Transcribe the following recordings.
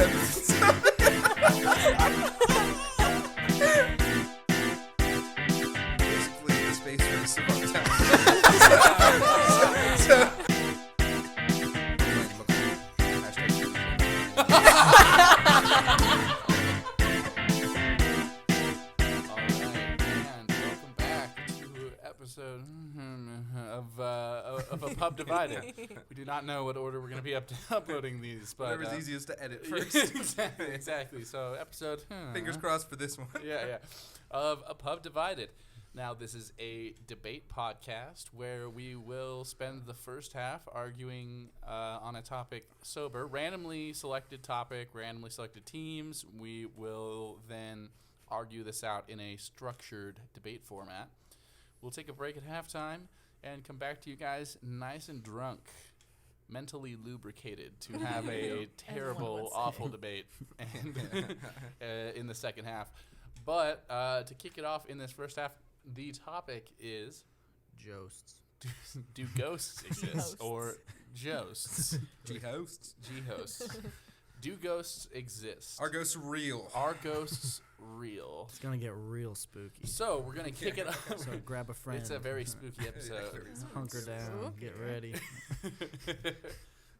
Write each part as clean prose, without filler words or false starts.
Basically, the space race of our time. Episode of A Pub Divided. We do not know what order we're going to be uploading these, but Whatever's easiest to edit first. exactly. So episode. Fingers crossed for this one. Yeah. Of A Pub Divided. Now, this is a debate podcast where we will spend the first half arguing on a topic sober, randomly selected topic, randomly selected teams. We will then argue this out in a structured debate format. We'll take a break at halftime and come back to you guys nice and drunk, mentally lubricated to have a terrible, awful debate and in the second half. But to kick it off in this first half, the topic is Joasts. Do ghosts exist or joasts? G-hosts. G-hosts. Do ghosts exist? Are ghosts real? Are ghosts real? It's gonna get real spooky. So we're gonna kick it off. So grab a friend. It's a very spooky episode. Hunker down. Get ready.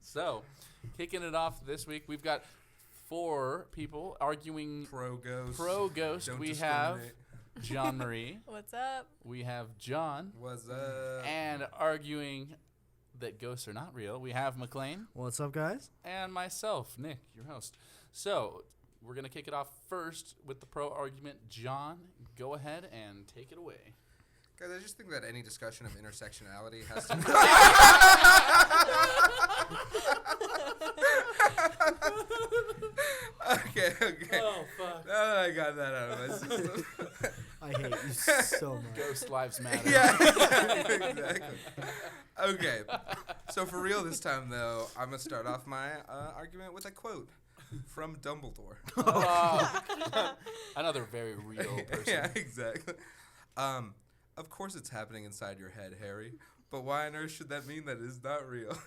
So, kicking it off this week, we've got 4 people arguing Pro ghosts. pro-ghost. We have John Marie. What's up? We have John. What's up? And arguing that ghosts are not real, we have McLean. What's up, guys? And myself, Nick, your host. So, we're going to kick it off first with the pro argument. John, go ahead and take it away. Guys, I just think that any discussion of intersectionality has to Okay. Oh, fuck. Now that I got that out of my system. I hate you so much. Ghost lives matter. Yeah, exactly. Okay. So for real this time, though, I'm going to start off my argument with a quote from Dumbledore. Another very real person. Yeah, exactly. Of course it's happening inside your head, Harry. But why on earth should that mean that it is not real?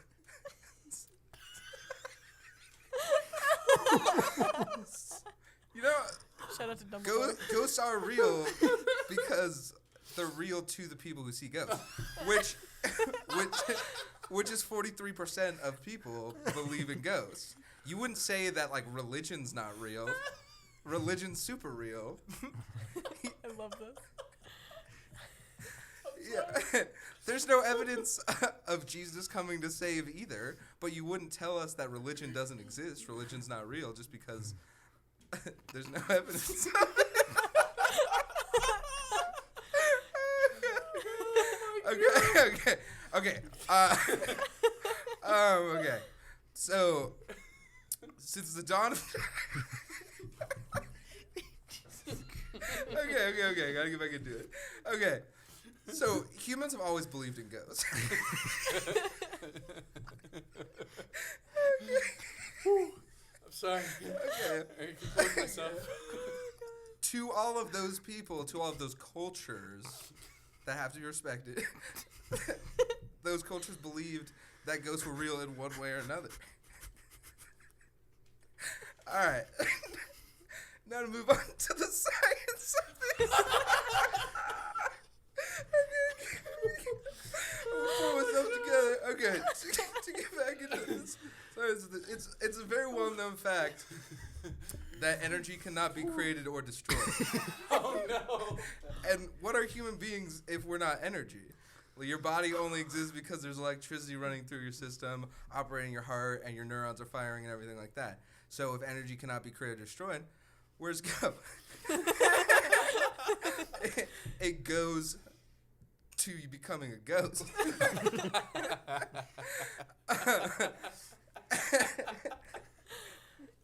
You know, Shout out to Dumbledore. ghosts are real because they're real to the people who see ghosts, which is 43% of people believe in ghosts. You wouldn't say that like religion's not real. Religion's super real. I love this. Yeah. There's no evidence of Jesus coming to save either, but you wouldn't tell us that religion doesn't exist. Religion's not real just because there's no evidence. Okay. Okay. So, since the dawn of Okay. Gotta get back into it. Okay. So, humans have always believed in ghosts. I'm sorry. Okay. I composed myself. To all of those people, to all of those cultures that have to be respected, those cultures believed that ghosts were real in one way or another. All right. Now to move on to the science of this. Pull myself together. Okay, to get back into this. So it's a very well-known fact that energy cannot be created or destroyed. Oh, no. And what are human beings if we're not energy? Well, your body only exists because there's electricity running through your system, operating your heart, and your neurons are firing and everything like that. So if energy cannot be created or destroyed, where's it go? It goes to you becoming a ghost.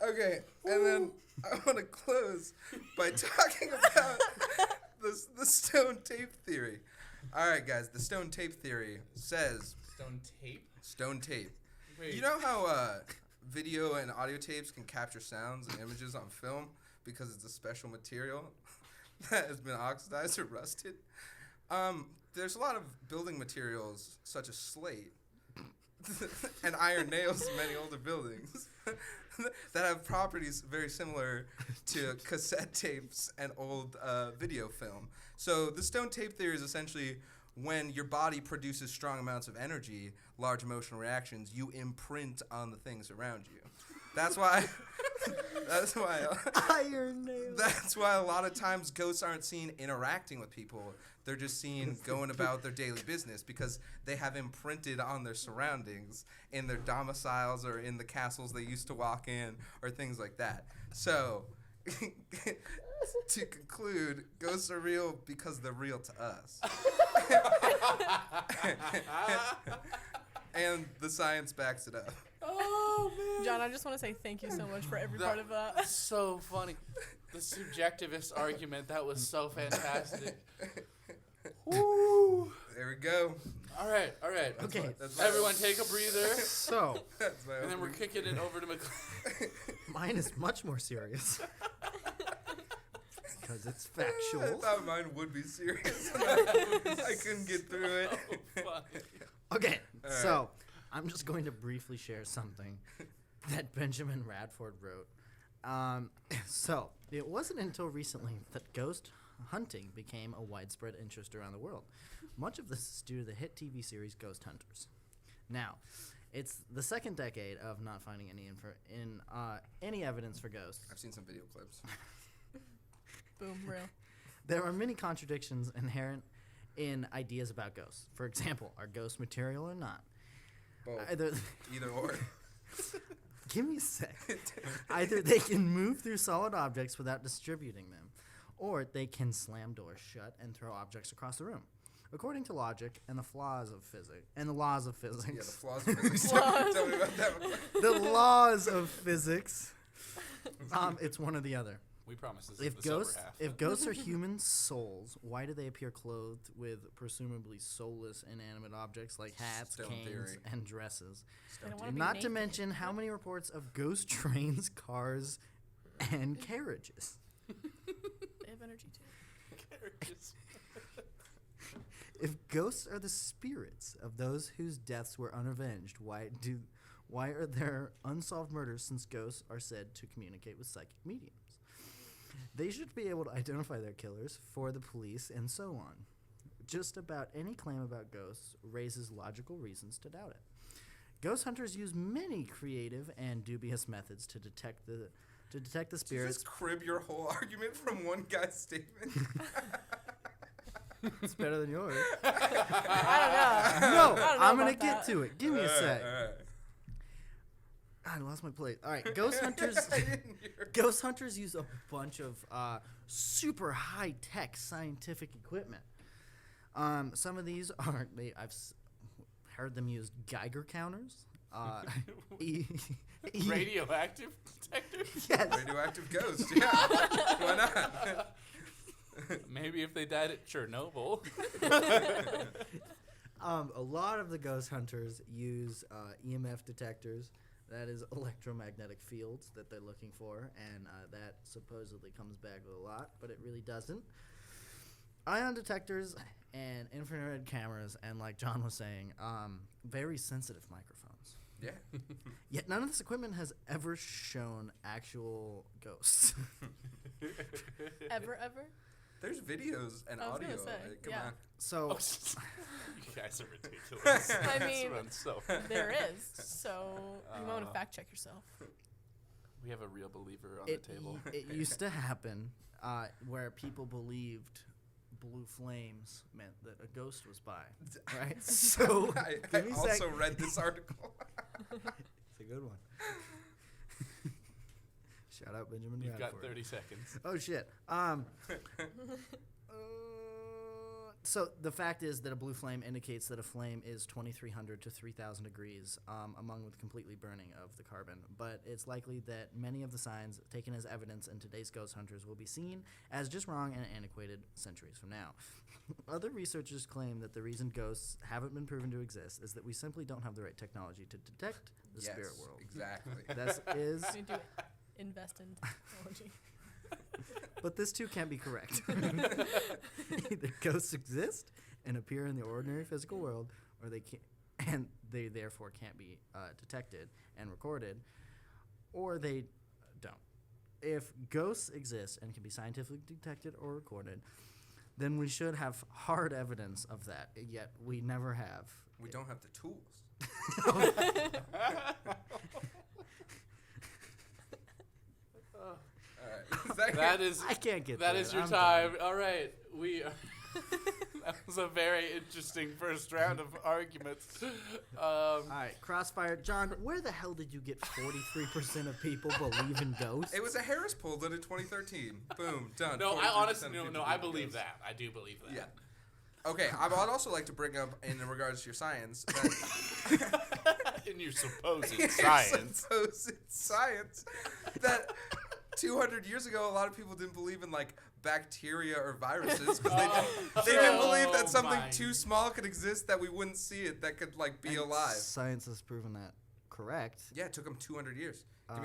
Okay, and then I want to close by talking about the stone tape theory. All right, guys, the stone tape theory says Stone tape? stone tape. Wait. You know how video and audio tapes can capture sounds and images on film because it's a special material that has been oxidized or rusted? There's a lot of building materials, such as slate, and iron nails in many older buildings that have properties very similar to cassette tapes and old video film. So the stone tape theory is essentially when your body produces strong amounts of energy, large emotional reactions, you imprint on the things around you. That's why. That's why. Iron nails. That's why a lot of times ghosts aren't seen interacting with people. They're just seen going about their daily business because they have imprinted on their surroundings in their domiciles or in the castles they used to walk in or things like that. So, to conclude, ghosts are real because they're real to us. And the science backs it up. Oh, man. John, I just want to say thank you so much for every part of that. So funny. The subjectivist argument, that was so fantastic. Woo. There we go. All right. Okay. Everyone take a breather. So, That's my And then we're opening. kicking it over to McLean. mine is much more serious. Because it's I factual. thought mine would be serious. I couldn't get through it. So funny. Okay, All so I'm just going to briefly share something that Benjamin Radford wrote. So, it wasn't until recently that ghost hunting became a widespread interest around the world. Much of this is due to the hit TV series Ghost Hunters. Now, it's the second decade of not finding any evidence for ghosts. I've seen some video clips. Boom, real. There are many contradictions inherent in ideas about ghosts. For example, are ghosts material or not? Both. Either or. Give me a sec. Either they can move through solid objects without distributing them, or they can slam doors shut and throw objects across the room. According to logic and the laws of physics, Yeah, the flaws of physics. Flaws. Tell me about that one. the laws of physics, it's one or the other. We promise this is If the sober ghosts, half. if ghosts are human souls, why do they appear clothed with presumably soulless inanimate objects like hats, Stone canes, theory. and dresses? They don't wanna be Not to naked. mention how many reports of ghost trains, cars, and carriages. They have energy too. Characters. If ghosts are the spirits of those whose deaths were unavenged, why are there unsolved murders since ghosts are said to communicate with psychic mediums? They should be able to identify their killers for the police and so on. Just about any claim about ghosts raises logical reasons to doubt it. Ghost hunters use many creative and dubious methods to detect the Did you spirits. just crib your whole argument from one guy's statement? It's better than yours. I don't know. No, I don't know I'm gonna about get that. to it. Give me a sec. Alright. I lost my place. All right, ghost hunters. I didn't hear. Ghost hunters use a bunch of super high tech scientific equipment. Some of these are heard them use Geiger counters. Radioactive detector? Yes. Radioactive ghost, yeah. Why not? Maybe if they died at Chernobyl. A lot of the ghost hunters use EMF detectors. That is electromagnetic fields that they're looking for, and that supposedly comes back with a lot, but it really doesn't. Ion detectors and infrared cameras, and like John was saying, very sensitive microphones. Yeah. Yet none of this equipment has ever shown actual ghosts. Ever? There's videos and I was gonna audio. say, Come yeah. on. So, You guys are ridiculous. I This mean- runs so. There is. So you might want to fact check yourself. We have a real believer on it, the table. it used to happen where people believed blue flames meant that a ghost was by, right? So, I give me a sec. also read this article. It's a good one. Shout out Benjamin You've got Radford. 30 seconds. Oh shit. So the fact is that a blue flame indicates that a flame is 2,300 to 3,000 degrees, among with completely burning of the carbon. But it's likely that many of the signs taken as evidence in today's ghost hunters will be seen as just wrong and antiquated centuries from now. Other researchers claim that the reason ghosts haven't been proven to exist is that we simply don't have the right technology to detect the Yes, spirit world. Exactly. This is, You need to invest in technology. but this too can't be correct. Either ghosts exist and appear in the ordinary physical world, or they can't, and they therefore can't be detected and recorded, or they don't. If ghosts exist and can be scientifically detected or recorded, then we should have hard evidence of that, yet we never have. We don't have the tools. Alright. That is I can't get that there. is your I'm time. done. All right, we. That was a very interesting first round of arguments. All right, Crossfire. John, where the hell did you get 43% of people believe in ghosts? It was a Harris poll done in 2013. Boom, done. No, 43% I honestly of no, people no, I in believe ghosts. that. I do believe that. Yeah. Okay, I'd also like to bring up, in regards to your science, that In your supposed in science. supposed science, that 200 years ago, a lot of people didn't believe in like bacteria or viruses because they didn't believe that something my- too small could exist that we wouldn't see it that could like be alive. Science has proven that correct. Yeah, it took them 200 years.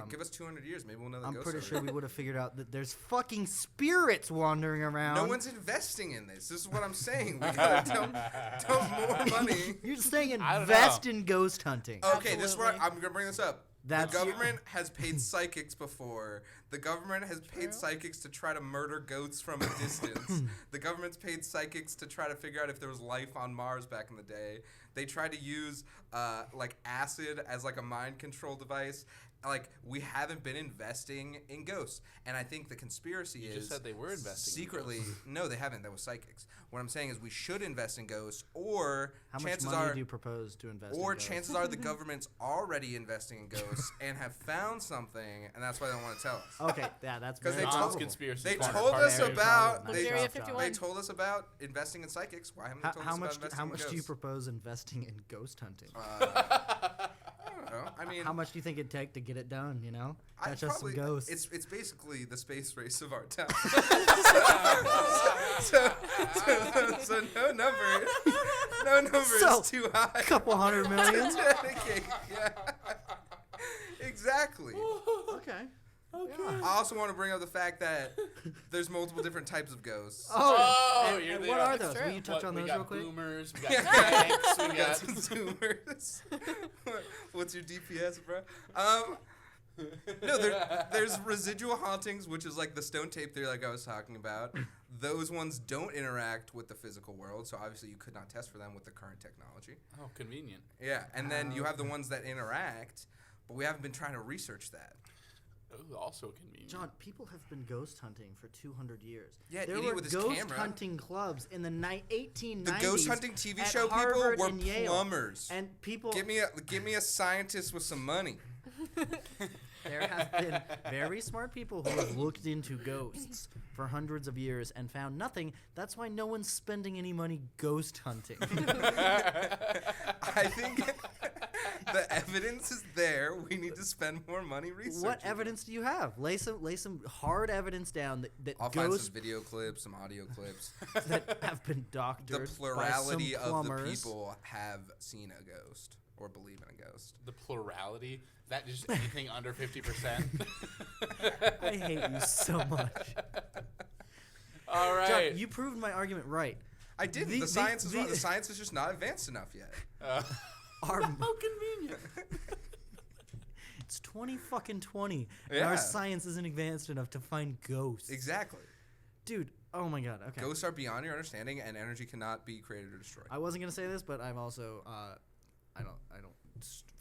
Give us 200 years, maybe we'll know the I'm ghosts pretty are sure real. we would have figured out that there's fucking spirits wandering around. No one's investing in this. This is what I'm saying. We gotta dump more money. You're saying I don't invest in ghost hunting. Okay, this is where Absolutely. I'm gonna bring this up. That's the government has paid psychics before. The government has paid True. psychics to try to murder goats from a distance. The government's paid psychics to try to figure out if there was life on Mars back in the day. They tried to use like acid as like a mind control device. Like, we haven't been investing in ghosts. And I think the conspiracy You is just said they were investing in secretly. ghosts. No, they haven't. That was psychics. What I'm saying is we should invest in ghosts, or How much chances money are do you propose to invest in or ghosts? chances are the government's already investing in ghosts and have found something, and that's why they don't want to tell us. Okay, yeah, that's 'Cause very they John's told- probable. conspiracy. They corner told part us very about- probable. they- Area Nice job, 51. They told us about investing in psychics. Why haven't they told How us about much? investing How in much ghosts? do you propose investing in ghost hunting? I don't know. I mean, How much do you think it'd take to get it done? You know, I catch us some probably- ghosts. It's basically the space race of our town. so no number So, is too high. a couple hundred million. Dedicate, yeah. Exactly. Okay. I also want to bring up the fact that there's multiple different types of ghosts. Oh, Oh, and you're what there. are That's those? true. Will you touch What, on we those got real quick? boomers, we got Yeah. tanks, we We got got some zoomers. What's your DPS, bro? No, there's residual hauntings, which is like the stone tape theory, like I was talking about. Those ones don't interact with the physical world, so obviously you could not test for them with the current technology. Oh, convenient. Yeah, and then you have the ones that interact, but we haven't been trying to research that. Oh, also convenient. John, people have been ghost hunting for 200 years. Yeah, there idiot were with his ghost camera. hunting clubs in the 1890s. The ghost hunting TV at show Harvard people were and Yale. plumbers. And people, Give me a scientist with some money. there have been very smart people who have looked into ghosts for hundreds of years and found nothing. That's why no one's spending any money ghost hunting. I think the evidence is there. We need to spend more money researching. What evidence do you have? Lay some hard evidence down that I'll find ghosts some video clips, some audio clips. that have been The doctored plurality by some of the plumbers. people have seen a ghost or believe in a ghost. The plurality? That just anything under 50%? I hate you so much. All John, right. you proved my argument right. I didn't. The- The science the- is the science is just not advanced enough yet. Our, How convenient. it's 20 and Yeah. our science isn't advanced enough to find ghosts. Exactly. Dude, oh my god, okay. Ghosts are beyond your understanding, and energy cannot be created or destroyed. I wasn't gonna say this, but I'm also I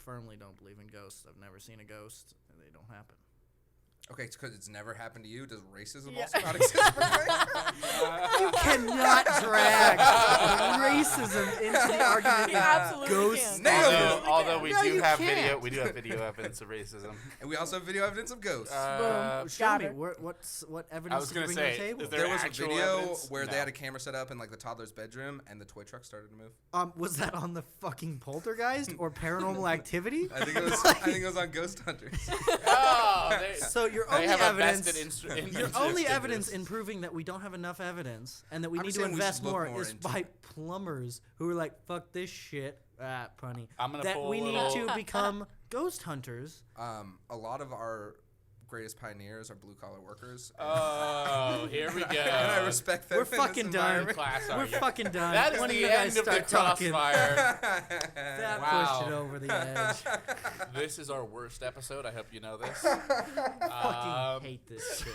firmly don't believe in ghosts. I've never seen a ghost, and they don't happen. Okay, it's because it's never happened to you. Does racism Yeah. also not exist? You cannot drag racism into the argument. You absolutely Ghosts. can. Nailed it. Although we No, do you have can't. video evidence of racism. And we also have video evidence of ghosts. Uh, Show Got me it. what I evidence was did you gonna bring to the say, table? is there there was a actual video evidence? where they No. had a camera set up in like the toddler's bedroom, and the toy truck started to move. Was that on the fucking Poltergeist or Paranormal Activity? I think it was. I think it was on Ghost Hunters. Oh, they, So your they only have a evidence, vested your interest only in evidence this. in proving that we don't have enough evidence and that we I'm need to saying we should invest look more more is into by it. plumbers who are like, fuck this shit, punny. I'm gonna That pull we a need little- to become ghost hunters. A lot of our greatest pioneers are blue collar workers. Oh, here we go. And I respect them. We're in this fucking done. environment. Class We're argument. fucking done. That is When do the you guys end of the start talking? crossfire. That Wow. pushed it over the edge. This is our worst episode. I hope you know this. Fucking hate this shit.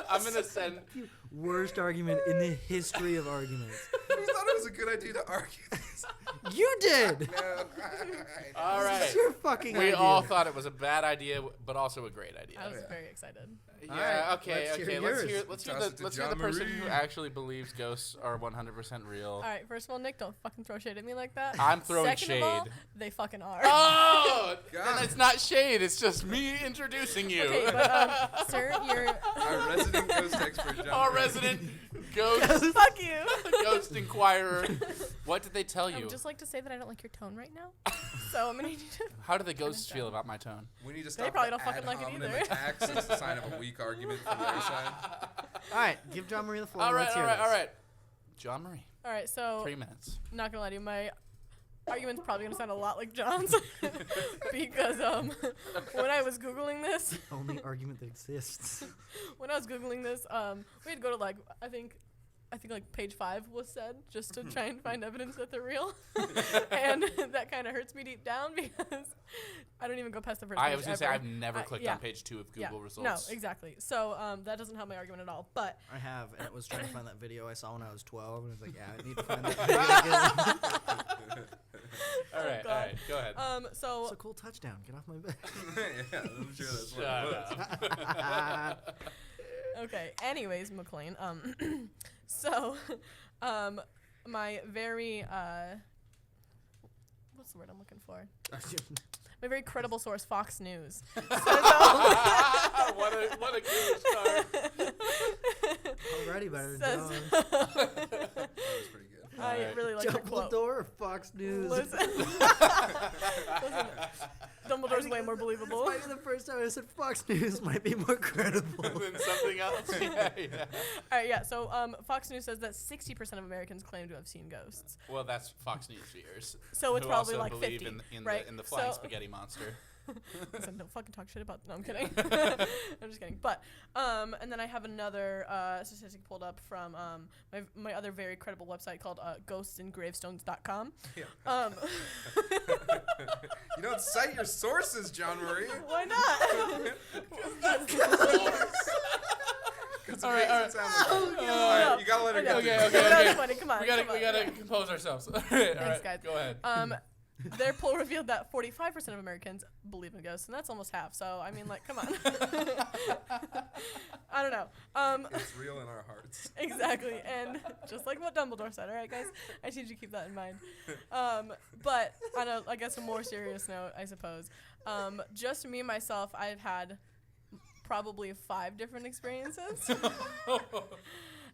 I'm gonna send. Worst argument in the history of arguments. Who thought it was a good idea to argue this? You did. No. All right. It's your fucking We idea. all thought it was a bad idea, but also a great idea. I was yeah. very excited. Yeah. Alright, Okay. let's hear Okay. yours. Let's Toss it to hear the John person who Marie. actually believes ghosts are 100% real. All right, first of all, Nick, don't fucking throw shade at me like that. I'm throwing Second of all, shade. they fucking are. Oh, God. then it's not shade. It's just me introducing you. Okay, but sir, you're. Our resident ghost expert, John. Our Marie. resident ghost Fuck you. ghost inquirer. What did they tell I you? would just like to say that I don't like your tone right now. So I'm gonna need you to. How do the ghosts Kinda feel dumb. about my tone? We need to They stop probably the don't fucking ad like it hominem either. attacks. It's the sign of a weak argument from their side. All right, give John Marie the floor. All right, Let's all hear right, this. all right. John Marie, All right, so 3 minutes. not gonna lie to you, my argument's probably gonna sound a lot like John's because when I was googling this, Only argument that exists. when I was googling this, we had to go to like I think like page 5 was said just to try and find evidence that they're real, and that kind of hurts me deep down because I don't even go past the first. I page was gonna say ever. I've never clicked yeah. on page 2 of Yeah. Google results. No, exactly. So that doesn't help my argument at all. But I have, and it was trying to find that video I saw when I was 12, and I was like, yeah, I need to find that video again. All right, all God. right. Go ahead. so It's a cool touchdown. Get off my back. Yeah, I'm sure that's what Shut it was. up. okay. Anyways, McLean. So, my very what's the word I'm looking for? My very credible source, Fox News. what a good start. Already better than Says- John. That was pretty good. I Alright. really like the quote. Dumbledore or Fox News? Listen, Dumbledore's way more believable. This might be the first time I said Fox News might be more credible. Than something else. Yeah, yeah. All right, yeah. So, Fox News says that 60% of Americans claim to have seen ghosts. Well, that's Fox News viewers. So it's who probably also like believe 50, in right? the flying So- spaghetti monster. Listen, don't fucking talk shit about. No, I'm kidding. I'm just kidding. But and then I have another statistic pulled up from my other very credible website called ghostsandgravestones.com. Yeah. You don't cite your sources, John Marie. Why not? Because All right, all right. No, you gotta let her I get know. through Okay, this. okay, That okay. was funny. Come on. We gotta come on. we gotta compose ourselves. All right, all right. guys. Go ahead. Their poll revealed that 45% of Americans believe in ghosts, and that's almost half. So I mean, like, come on. I don't know. It's real in our hearts. Exactly, and just like what Dumbledore said, all right, guys, I need you to keep that in mind. But on a, I guess, a more serious note, I suppose, just me myself, I've had probably 5 different experiences.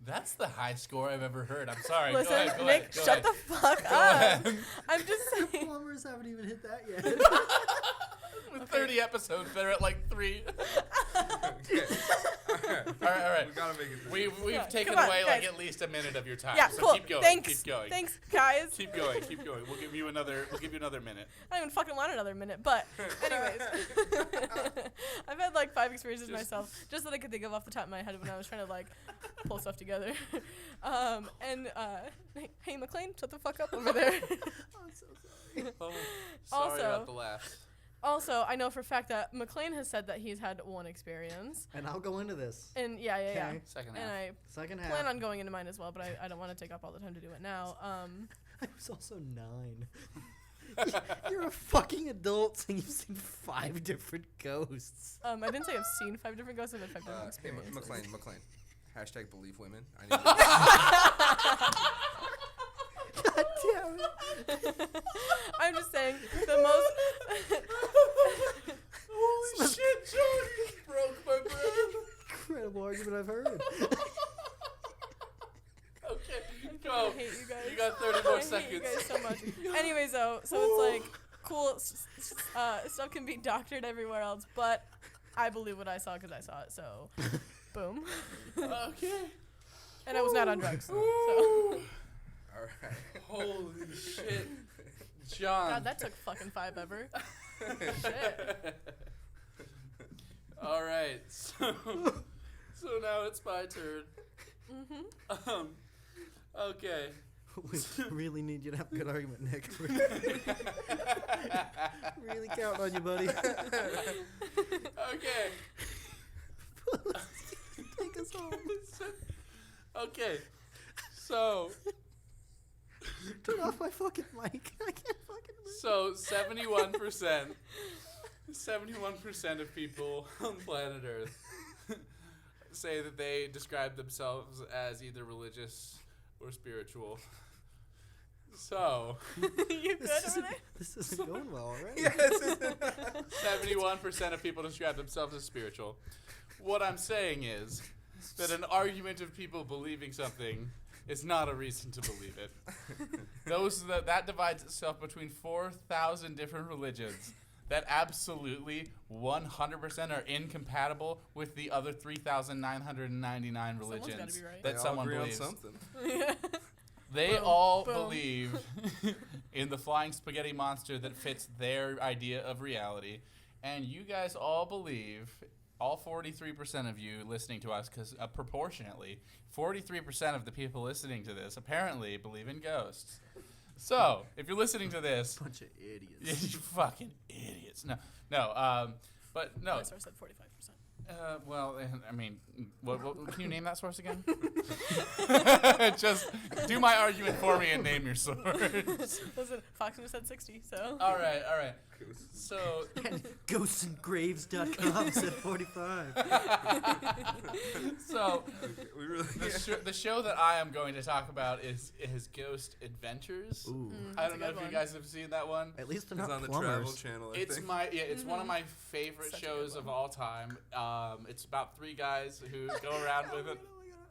That's the high score I've ever heard. I'm sorry. Listen, go ahead, go Nick, ahead, go shut ahead. the fuck Go up. ahead. I'm just saying. Plumbers haven't even hit that yet. With 30 episodes, they're at like 3. Okay. All right. We gotta make it. We've Yeah, taken come on, away like guys. at least a minute of your time. Yeah, so cool. keep going. Thanks. Keep going. Thanks, guys. Keep going. Keep going. We'll give you another minute. I don't even fucking want another minute, but anyways. I've had like 5 experiences myself, just that I could think of off the top of my head when I was trying to like pull stuff together. Hey McLean, shut the fuck up over there. I'm so sorry. Oh, sorry Also- about the laughs. Also, I know for a fact that McLean has said that he's had 1 experience. And I'll go into this. And yeah. Okay. Second And half. I Second half. plan on going into mine as well, but I don't want to take up all the time to do it now. I was also 9. You're a fucking adult and you've seen 5 different ghosts. I didn't say I've seen 5 different ghosts, I've had 5 different Hey, experiences. McLean. Hashtag believe women. I need God damn it. I'm just saying the most. Holy shit, John! You broke my brain. Incredible argument I've heard. Okay, go. I hate you guys. You got 30 more I hate seconds. you guys so much. Anyways, though, so it's like cool. Stuff can be doctored everywhere else, but I believe what I saw because I saw it. So, boom. Okay. And I was not on drugs. So. All right. Holy shit. John. God, that took fucking 5 ever. Shit. All right. So now it's my turn. Okay. We really need you to have a good argument, Nick. Really counting on you, buddy. Okay. Take us home. Okay. So Turn off my fucking mic. I can't fucking move. So 71% of people on planet Earth say that they describe themselves as either religious or spiritual. So You good over there? This isn't going well already. Yes. 71% of people describe themselves as spiritual. What I'm saying is that an argument of people believing something is not a reason to believe it. That divides itself between 4,000 different religions that absolutely 100% are incompatible with the other 3,999 Someone's religions gotta be right. that They all someone agree believes. on something. Yeah. They Boom, all boom. believe in the flying spaghetti monster that fits their idea of reality. And you guys all believe, all 43% of you listening to us, because proportionately, 43% of the people listening to this apparently believe in ghosts. So, if you're listening to this, Bunch of idiots. you fucking idiots. But no. My source said 45%. Well, I mean, what, can you name that source again? Just do my argument for me and name your source. Listen, Fox News said 60, so. All right. So, Ghostsandgraves.com said 45. so We really. the show that I am going to talk about is Ghost Adventures. Ooh. I That's don't a know good if you one. guys have seen that one. At least they're It's not on the Travel plumbers. Channel. I It's think. it's one of my favorite Such a shows good of one. all time. It's about three guys who go around with it.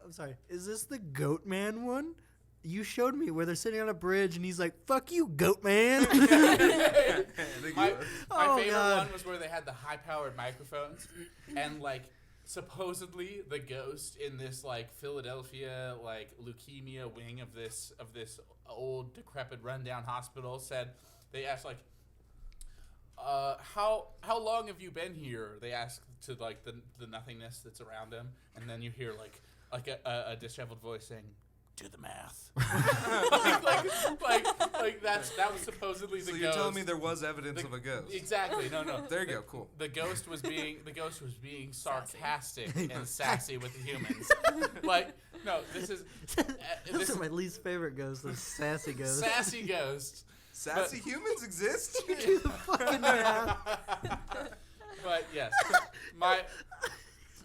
I'm sorry. Is this the Goat Man one? You showed me where they're sitting on a bridge and he's like, "Fuck you, Goat Man." I think My you are. Oh, favorite God. one was where they had the high-powered microphones, and like supposedly the ghost in this like Philadelphia like leukemia wing of this old decrepit rundown hospital said, they asked like, how long have you been here? They asked to like the nothingness that's around them, and then you hear like a disheveled voice saying, "Do the math." like that was supposedly the So ghost. you're telling me there was evidence of a ghost? Exactly. No. There you go. Cool. The ghost was being Sassy. sarcastic and sassy with the humans. Like, no, this is Those this are my least favorite ghosts. Those sassy ghosts. sassy ghost. Sassy humans exist. Do the fucking math. But yes,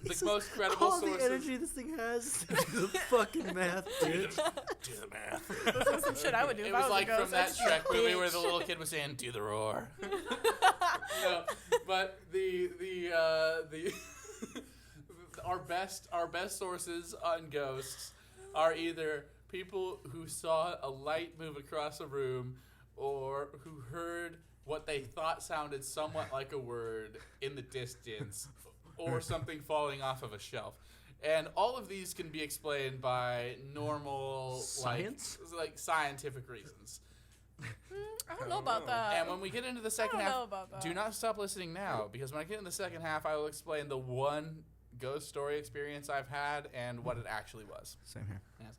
the most credible All sources. the energy this thing has. Do the fucking math, bitch. Do the math. That's some shit I would do It if was I was like a ghost. from that I'd just be Shrek movie where bitch. the little kid was saying, "Do the roar." No, but the our best sources on ghosts are either people who saw a light move across a room, or who heard what they thought sounded somewhat like a word in the distance, or something falling off of a shelf. And all of these can be explained by normal Science? like scientific reasons. I don't know about that. And when we get into the second don't half, know about that. do not stop listening now, because when I get in the second half, I will explain the one ghost story experience I've had and what it actually was. Same here. Yes.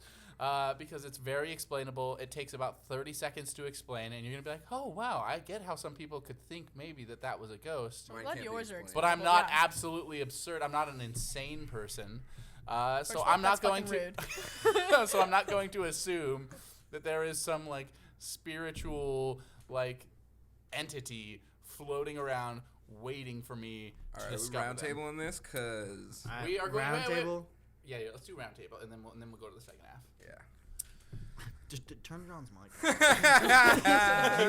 Because it's very explainable. It takes about 30 seconds to explain, and you're going to be like, oh, wow, I get how some people could think maybe that was a ghost. I'm Mine glad can't be yours are explained. But I'm explainable, not yeah. absolutely absurd. I'm not an insane person. First So of all, I'm not that's going to fucking so I'm not going to assume that there is some like spiritual like entity floating around waiting for me All to right, we discover round them. table on this, cause We are going- round wait, wait. table. Yeah, let's do round table, and then we'll go to the second half. yeah. Just turn John's mic. Hear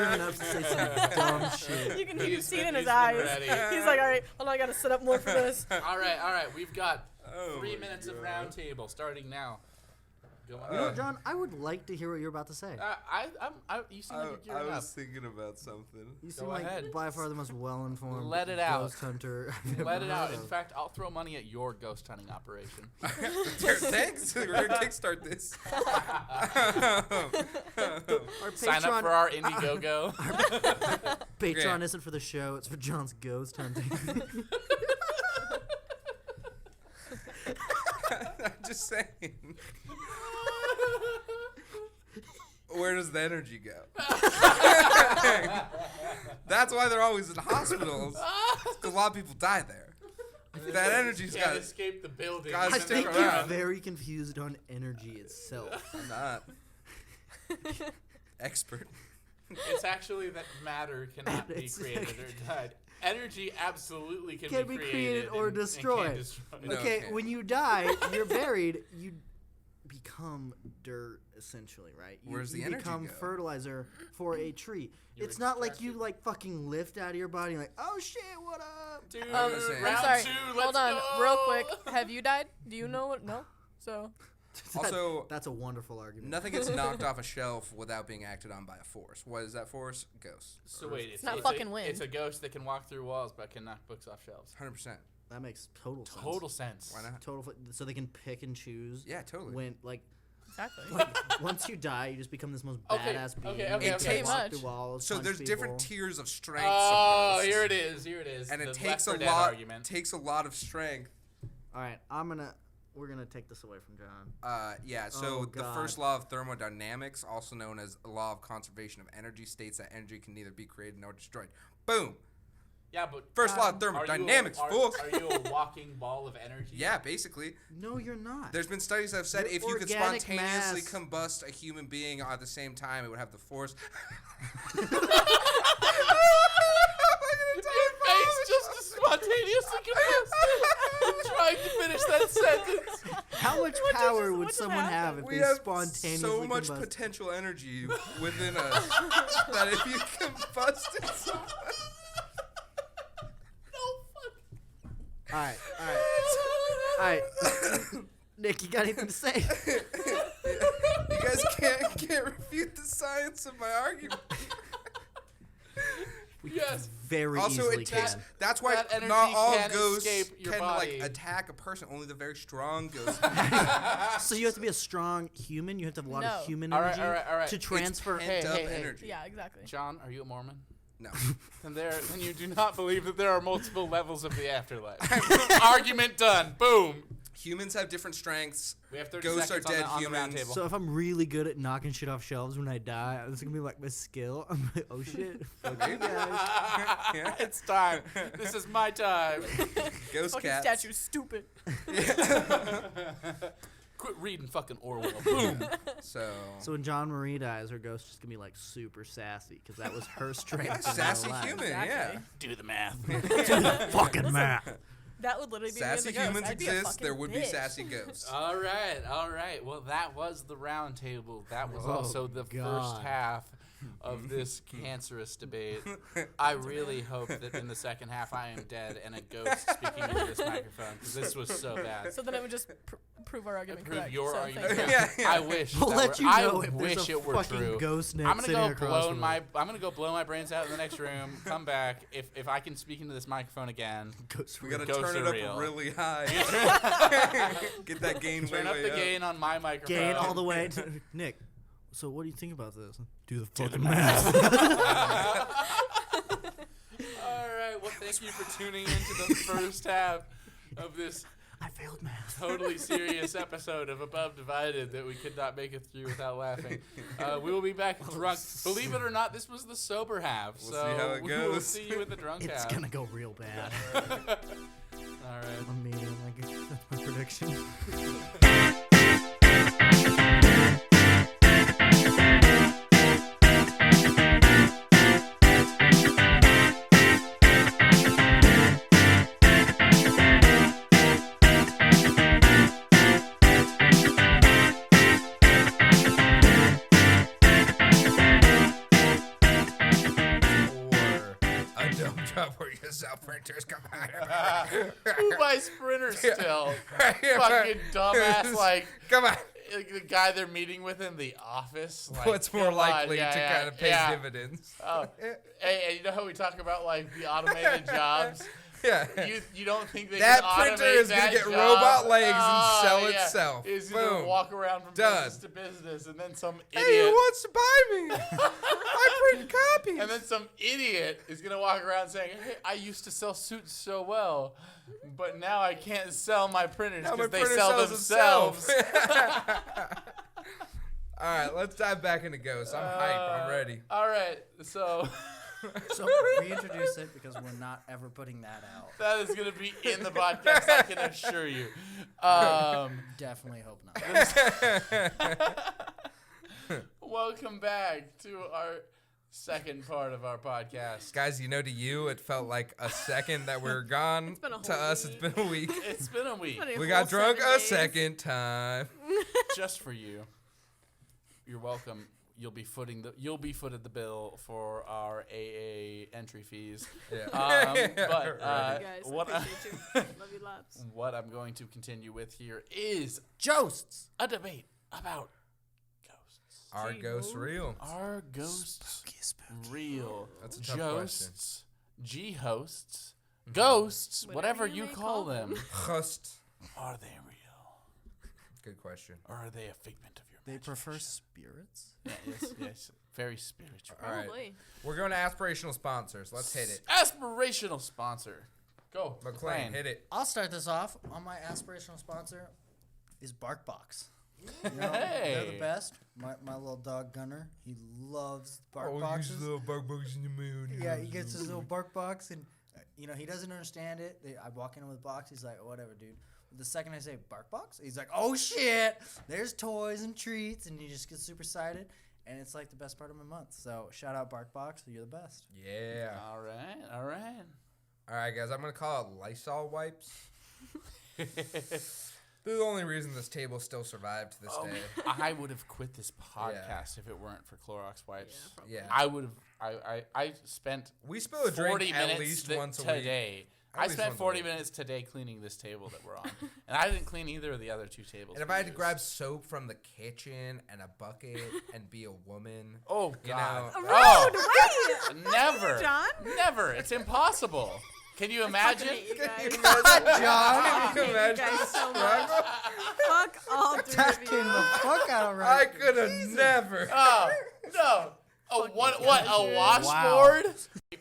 enough to say some dumb shit. You can He's see it in been- his he's been eyes. ready. He's like, all right, hold on, I gotta sit up more for this. All right. We've got Oh 3 my minutes of God. round table starting now. Go on. You know what, John? I would like to hear what you're about to say. You seem like you're I gearing up. was thinking about something. You seem Go like ahead. by far the most well-informed Let it out. ghost hunter I've ever Let it out. heard In of. fact, I'll throw money at your ghost hunting operation. Thanks. We're gonna kickstart this. Our Sign up for our Indiegogo. Patreon Yeah. isn't for the show; it's for John's ghost hunting. just saying. Where does the energy go? That's why they're always in hospitals. 'Cause a lot of people die there. That energy's Can't got escape the building. Guys, I stick think around. you're very confused on energy itself. I'm not expert. It's actually that matter cannot be It's- created or died. Energy absolutely can Can be created or and destroyed. can destroy. No, Okay, it can't. when you die, you're buried. You become dirt, essentially, right? You, Where's the you energy become go? fertilizer for a tree. You It's not like extract you it. like fucking lift out of your body like, oh shit, what up? Dude, I'm round I'm sorry. 2, Hold let's on, go. real quick. Have you died? Do you know what? No. So Also, That's a wonderful argument. nothing gets knocked off a shelf without being acted on by a force. What is that force? Ghosts. So wait, it's not it's fucking a, wind. It's a ghost that can walk through walls but can knock books off shelves. 100%. That makes total sense. Total sense. Why not? So they can pick and choose. Yeah, totally. When like exactly. once you die, you just become this most Okay, badass being. okay, You okay, can okay. walk Pretty through much. walls, So punch there's different people. tiers of strength. Oh, of ghosts. here it is. Here it is. And the it takes Left a 4 Dead lot. argument. Takes a lot of strength. All right, we're gonna take this away from John. Yeah, so Oh, the God. first law of thermodynamics, also known as the law of conservation of energy, states that energy can neither be created nor destroyed. Boom! Yeah, but First law of are thermodynamics, you a, fool! are you a walking ball of energy? Yeah, basically. No, you're not. There's been studies that have said You're if you could organic spontaneously mass. combust a human being at the same time, it would have the force. Your face just spontaneously combust. I'm trying to finish that sentence. How much What just- power what would just someone have happened? if We they have spontaneously so much combust? potential energy within us that if you combust it so All right. All right. Nick, you got anything to say? you guys can't refute the science of my argument. Yes. Very Also, easily it takes. can. That's why That energy not all can ghosts escape your can body. like attack a person. Only the very strong ghosts. So you have to be a strong human. You have to have a lot No. of human All right, energy all right. to It's transfer. Pent up hey. energy. Yeah, exactly. John, are you a Mormon? No. Then you do not believe that there are multiple levels of the afterlife. Argument done. Boom. Humans have different strengths. We have 30 Ghosts are seconds dead on the round humans. table. So if I'm really good at knocking shit off shelves when I die, this is gonna be like my skill. I'm like, oh shit. Fuck you guys. Yeah. It's time. This is my time. Ghost Fucking cats. statue's stupid. Quit reading fucking Orwell. Boom. So. So when John Marie dies, her ghost is gonna be like super sassy because that was her strength. in Sassy real life. human, Exactly. Do the math. Fucking math. That would literally be me as Sassy a ghost. humans I'd be a exist. fucking There would be bitch. sassy ghosts. All right. Well, that was the round table. That was Oh, also the first God. half of this cancerous debate. I really hope that in the second half I am dead and a ghost speaking into this microphone because this was so bad. So then it would just prove our argument Prove correct. your so argument. thank you. correct. Yeah. I wish. We'll that let were- you know I if wish there's a it were fucking true. ghost Nick I'm gonna sitting go across blow from my. him. I'm gonna go blow my brains out in the next room. Come back if I can speak into this microphone again. Ghost We gotta Ghosts turn are it real. up really high. Get that gain Turn way, up way the gain on my microphone. gain all the way to Nick. So what do you think about this? Do the fucking math. All right. Well, thank you for tuning into the first half of this I failed math. totally serious episode of Above Divided that we could not make it through without laughing. We will be back drunk. Believe it or not, this was the sober half. We'll so see how it we will goes. see you in the drunk It's half. gonna go real bad. All right. I'm medium. That's my prediction. Or a dumb job where your cell printers come out. Who buys printers still? Fucking dumbass, like Come on. the guy they're meeting with in the office. Like, What's more come on, likely yeah, to yeah, kind of pay yeah. dividends? Oh, hey, you know how we talk about like the automated jobs? Yeah. You don't think they That can printer automate is gonna that get job? robot legs and Oh, sell yeah. itself. It's gonna Boom. walk around from Done. business to business, and then some Hey, who idiot, wants to buy me? I print copies. and then some idiot is gonna walk around saying, "Hey, I used to sell suits so well, but now I can't sell my printers Now my because they printer sell sells themselves." All right, let's dive back into Ghost. I'm hype. I'm ready. All right, so So reintroduce it because we're not ever putting that out. that is gonna be in the podcast. I can assure you. Definitely hope not. Welcome back to our second part of our podcast. Guys, you know, to you, it felt like a second that we were gone. It's been a To whole us, week. it's been a week. It's been a week Funny. We Whole got drunk 7 a days. second time. just for you. You're welcome. You'll be footed the bill for our AA entry fees. Yeah. But Right. You guys, what I appreciate you. Love you lots. what I'm going to continue with here is Josts. a debate about ghosts. Are Gee, ghosts who? real? Are ghosts real? That's a tough Ghosts, G-hosts, ghosts, whatever Whatever you you may call call them. Ghost. Are they real? Good question. Or are they a figment of your They imagination? prefer spirits. Yeah, yes. Very spiritual. All right. Probably. We're going to aspirational sponsors. Let's hit it. Aspirational sponsor. Go. McLean, hit it. I'll start this off. On my aspirational sponsor is BarkBox. You know, Hey. they're the best. My little dog Gunner, he loves bark Oh, boxes. little bug bugs in the moon. Yeah, he gets his little bark box, and you know he doesn't understand it. I walk in with a box. He's like, "Whatever, dude." The second I say bark box, he's like, "Oh shit!" There's toys and treats, and he just gets super excited. And it's like the best part of my month. So shout out BarkBox, you're the best. Yeah. All right. All right. All right, guys. I'm going to call it Lysol wipes. They're the only reason this table still survived to this day. I would have quit this podcast if it weren't for Clorox wipes. Yeah. I would have. I spent We spill a 40 drink minutes at least once a week. today. At I least spent once a 40 week. minutes today cleaning this table that we're on, and I didn't clean either of the other two tables. And if we I had to used. grab soap from the kitchen and a bucket and be a woman, oh you god, know, Rude, oh, wait! never, John? never. It's impossible. Can you imagine? Fucking hate you guys. John, Can you You imagine guys the so much. struggle? Fuck all three of attacking you. the fuck out of I right. could have never. Oh no! A Fucking what? God, What? A dude. washboard?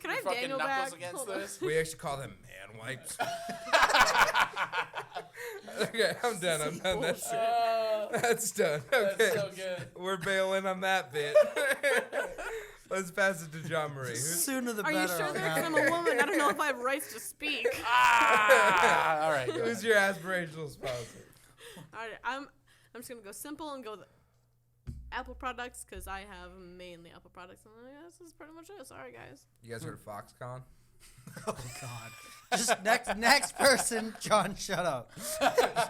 Can I have Fucking Daniel knuckles back? against Hold on. this. We actually call them man wipes. Okay, I'm done. I'm done. That's it. That's done. Okay. That's so good. We're bailing on that bit. Let's pass it to John Marie. Who's Sooner the Are better. you sure on there? that. Because I'm a woman. I don't know if I have rights to speak. Ah! All right. go who's ahead. your aspirational sponsor? All right, I'm just gonna go simple and go with Apple products because I have mainly Apple products, and this is pretty much it. Sorry, guys. You guys heard of Foxconn? Oh God. Just next person, John. Shut up.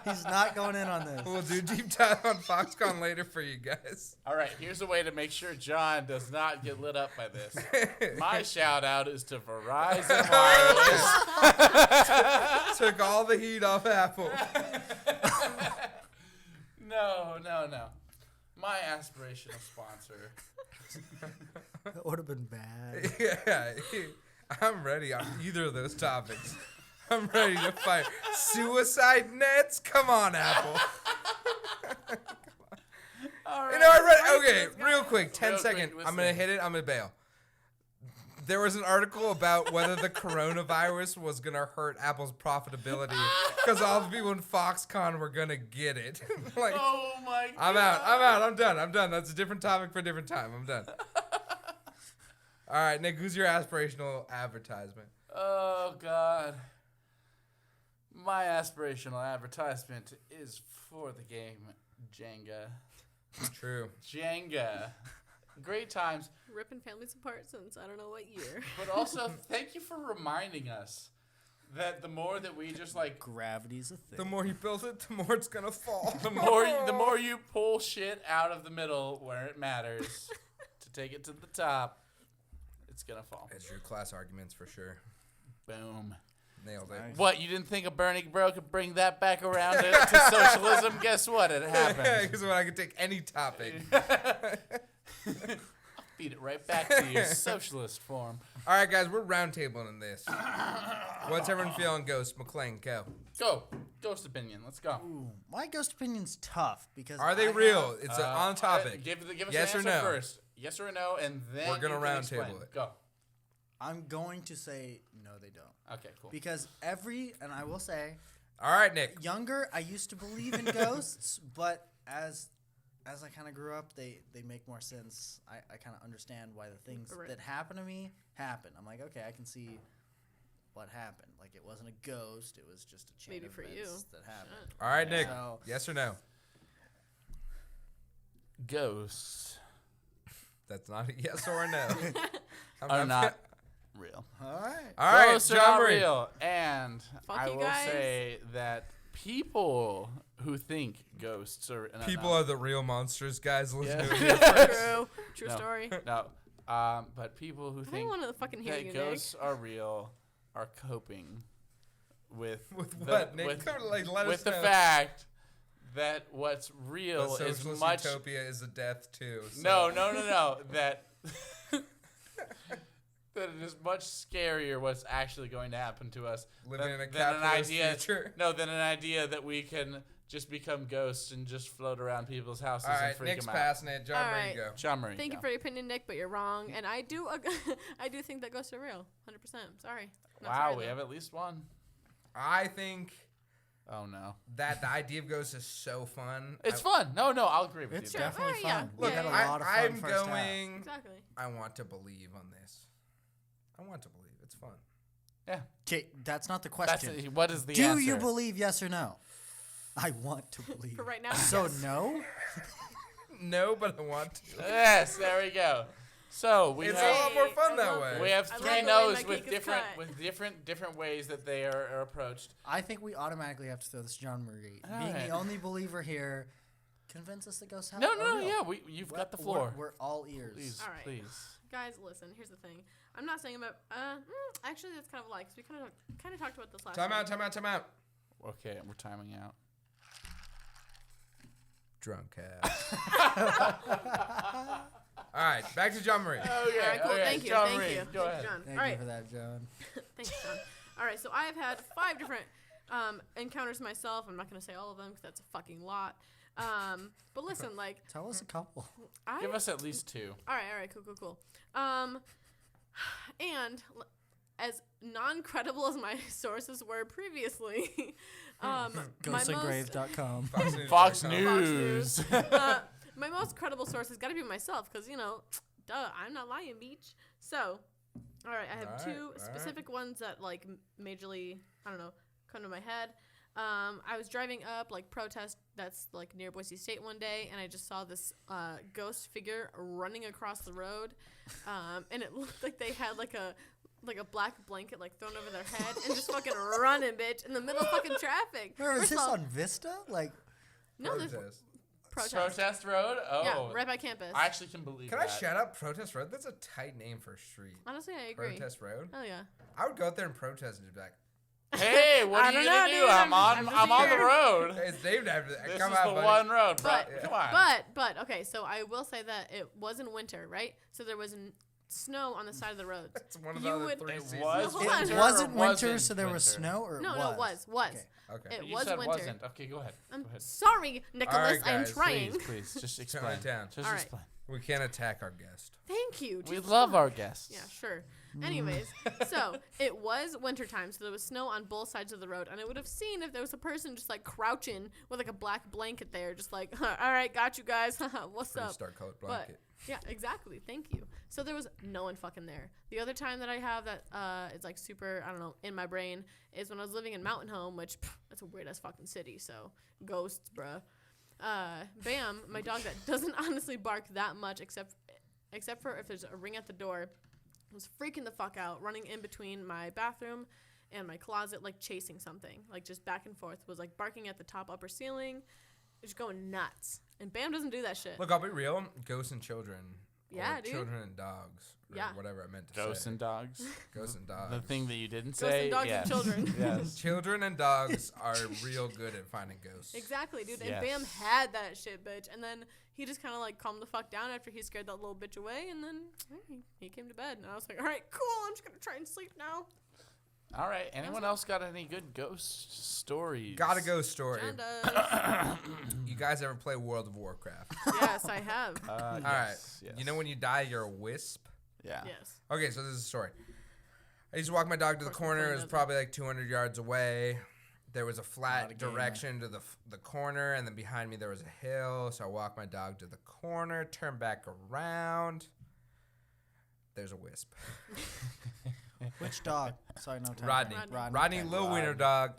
He's not going in on this. We'll do deep dive on Foxconn later for you guys. All right, here's a way to make sure John does not get lit up by this. My shout out is to Verizon Wireless. Took all the heat off Apple. No. My aspirational sponsor. That would have been bad. Yeah, I'm ready on either of those topics. I'm ready to fight. Suicide nets? Come on, Apple. All right. You know, I read. Ready for Okay, this guy? real quick, 10 Real quick, second. listen. I'm gonna hit it. I'm gonna bail. There was an article about whether the coronavirus was gonna hurt Apple's profitability because all the people in Foxconn were gonna get it. Like, Oh my god. I'm out. I'm done. That's a different topic for a different time. I'm done. All right, Nick, who's your aspirational advertisement? Oh god. My aspirational advertisement is for the game Jenga. True. Jenga. Great times, Ripping families apart since I don't know what year. but also thank you for reminding us that the more that we just like Gravity's a thing. The more you build it, the more it's gonna fall. the more you pull shit out of the middle where it matters to take it to the top, it's gonna fall. It's your class arguments for sure. Boom. Nailed it. Nice. What, you didn't think a Bernie bro could bring that back around to socialism? Guess what? It happened. Because when I can take any topic. Feed it right back to your socialist form. All right, guys, we're roundtabling this. What's everyone feeling? Ghost McLean, go. Go. Ghost opinion. Let's go. Ooh, my ghost opinion's tough because Are they I real? have- It's on topic. Give us Yes an or answer no? first. Yes or no, and then We're gonna you can round explain. table it. Go. I'm going to say no, they don't. Okay, cool. Because and I will say, All right, Nick. younger, I used to believe in ghosts, but as I kind of grew up, they make more sense. I kind of understand why the things Right. that happen to me happen. I'm like, okay, I can see what happened. Like, it wasn't a ghost. It was just a chain Maybe of for events you. that happened. All right, Nick. So- Yes or no? Ghosts That's not a yes or a no. I'm are not real. All right. All right, Ghosts are John not Marie. real. And Fuck I you will guys. say that people who think ghosts are... no, People no. are the real monsters, guys. Listen Yeah. to it here first. True No. story. No. But people who I don't think want to fucking hear that you, ghosts are real are coping with With the- what, Nick? with, Like, let with us the know. fact that what's The real is socialist much utopia is a death too. So. no that that it is much scarier what's actually going to happen to us Living than, in a than an capitalist idea future. than an idea that we can just become ghosts and just float around people's houses All and right, freak Nick's them out. passing it. John, All Marie, right. go. John Murray, Thank you go. for your opinion, Nick, but you're wrong, and I do I do think that ghosts are real, 100%. Sorry. Not Wow, sorry, we though. have at least one. I think Oh no, that the idea of ghosts is so fun. it's fun. No, I'll agree with It's you. Sure. definitely Oh, yeah. fun. Look, We had a Yeah. lot of fun I'm first half. going. Exactly. I want to believe on this. I want to believe. It's fun. Yeah, Okay, that's not the that's question. what is the Do answer? you believe yes or no? I want to believe. For right now, So yes. no? No, but I want to. Yes, there we go. So we It's have a lot more fun I that love way. we have I three love the way no's my with cake is cut. different ways that they are approached. I think we automatically have to throw this to John Marie. All Being right. the only believer here, convince us that ghosts have No, are no, real. yeah, you've got the floor. We're all ears. Please, All right. please. Guys, listen. Here's the thing. I'm not saying about. Actually, that's kind of a lie, 'cause we kind of talked about this last Time time. out. Time out. Okay, we're timing out. Drunk ass. All right, back to John Marie. Okay, All right, cool. okay, Thank you. John Thank Reed, you. Go Thank ahead. you, John. Thank All you right. for that, John. Thanks, John. All right, so I have had 5 different encounters myself. I'm not going to say all of them because that's a fucking lot. But listen, like, Tell us a couple. Give us at least 2. all right, cool. And as non-credible as my sources were previously, my most Ghostandgraves.com. Fox News. News. my most credible source has got to be myself, because duh, I'm not lying, beach. So, all right, I have All right, 2 all right. specific ones that like majorly, I don't know, come to my head. I was driving up like protest that's like near Boise State one day, and I just saw this ghost figure running across the road, and it looked like they had like a black blanket like thrown over their head and just fucking running, bitch, in the middle of fucking traffic. Where is First of this all, on Vista? Like, no, there's Protest. protest. Protest Road? Oh. Yeah, right by campus. I actually can believe Can that. I shut up? Protest Road? That's a tight name for a street. Honestly, I agree. Protest Road? Oh yeah. I would go out there and protest and just be like, Hey, what I are you don't gonna know, do? dude. I'm just on the here. road. it's named after that. This Come is out, the buddy. one road, bro. But- Come on. But okay, so I will say that it was in winter, right? So there was snow on the side of the roads. It's one of You the other would- 3 It seasons. was Hold it on. winter wasn't or winter, wasn't so there was winter? snow, or No, it no, was? it was. Okay. Okay. It You was said winter. wasn't. Okay, go ahead. I'm Go ahead. sorry, Nicholas. right, I'm guys, trying. Please, just Tone explain. it down. Just All right. explain. We can't attack our guest. Thank you. We Jesus love fuck. our guests. Yeah, sure. Anyways, so it was wintertime, so there was snow on both sides of the road, and I would have seen if there was a person just like crouching with like a black blanket there, just like, all right, got you guys. What's Pretty up? star-colored But blanket. yeah, exactly. Thank you. So there was no one fucking there. The other time that I have that is like super, I don't know, in my brain is when I was living in Mountain Home, which that's a weird ass fucking city. So ghosts, bruh. Bam, my dog that doesn't honestly bark that much, except for if there's a ring at the door, was freaking the fuck out, running in between my bathroom and my closet, like chasing something, like just back and forth. Was like barking at the top upper ceiling, just going nuts. And Bam doesn't do that shit. Look, I'll be real. Ghosts and children Yeah, or dude. children and dogs. Or Yeah. whatever I meant to Ghosts say. and dogs. Ghosts and dogs. The thing that you didn't Ghosts say. and dogs and yes. children. Yes. Children and dogs are real good at finding ghosts. Exactly, dude. And Yes. Bam had that shit, bitch. And then he just kind of like calmed the fuck down after he scared that little bitch away. And then he came to bed. And I was like, all right, cool. I'm just going to try and sleep now. All right. Anyone else got any good ghost stories? Got a ghost story. John does. You guys ever play World of Warcraft? Yes, I have. All All right. Yes. You know when you die, you're a wisp? Yeah. Yes. Okay, so this is a story. I used to walk my dog to the Of course, corner. It everyone was does probably like 200 yards away. There was a Not flat a gamer. direction to the corner, and then behind me there was a hill. So I walked my dog to the corner, turned back around. There's a wisp. Which dog? Sorry, no time. Rodney. Rodney. Rodney, okay. little wiener Rodney. dog.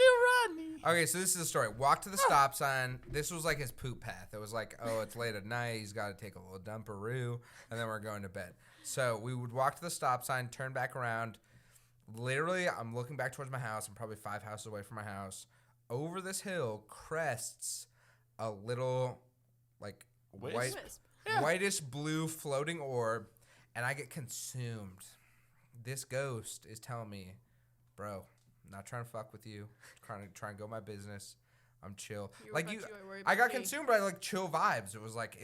Rodney. Okay, so this is the story. Walked to the stop sign. This was like his poop path. It was like, oh, it's late at night. He's got to take a little dumperoo, and then we're going to bed. So we would walk to the stop sign, turn back around. Literally, I'm looking back towards my house. I'm probably 5 houses away from my house. Over this hill crests a little, like, Wisp? Wisp. whitish blue floating orb, and I get consumed. This ghost is telling me, bro, I'm not trying to fuck with you. I'm trying to go my business. I'm chill. You were Like about you, to worry I about got me. consumed by like chill vibes. It was like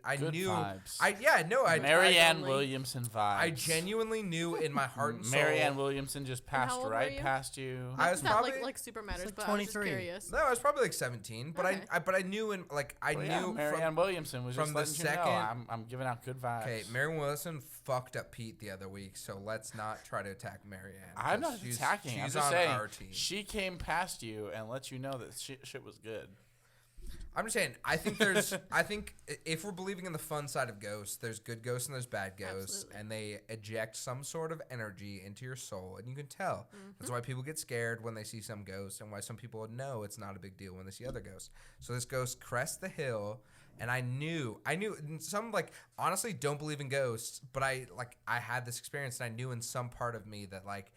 I Good knew. vibes. I Marianne only- Williamson vibes. I genuinely knew in my heart and soul. Marianne Williamson just passed how old right were you? past you. I was Not probably that like super matters, like but I was just 23. curious. no, I was probably like 17. But Okay. but I knew in like I Well, yeah, knew Marianne Williamson was from just the letting you know second- I'm giving out good vibes. Okay, Marianne Wilson fucked up Pete the other week, so let's not try to attack Marianne. I'm 'cause not she's- attacking. I'm She's just on saying our team. she came past you and let you know that shit was good. I'm just saying. I think if we're believing in the fun side of ghosts, there's good ghosts and there's bad ghosts, Absolutely. and they eject some sort of energy into your soul, and you can tell. Mm-hmm. That's why people get scared when they see some ghosts, and why some people know it's not a big deal when they see other ghosts. So this ghost crests the hill, and I knew. And some like honestly don't believe in ghosts, but I had this experience, and I knew in some part of me that like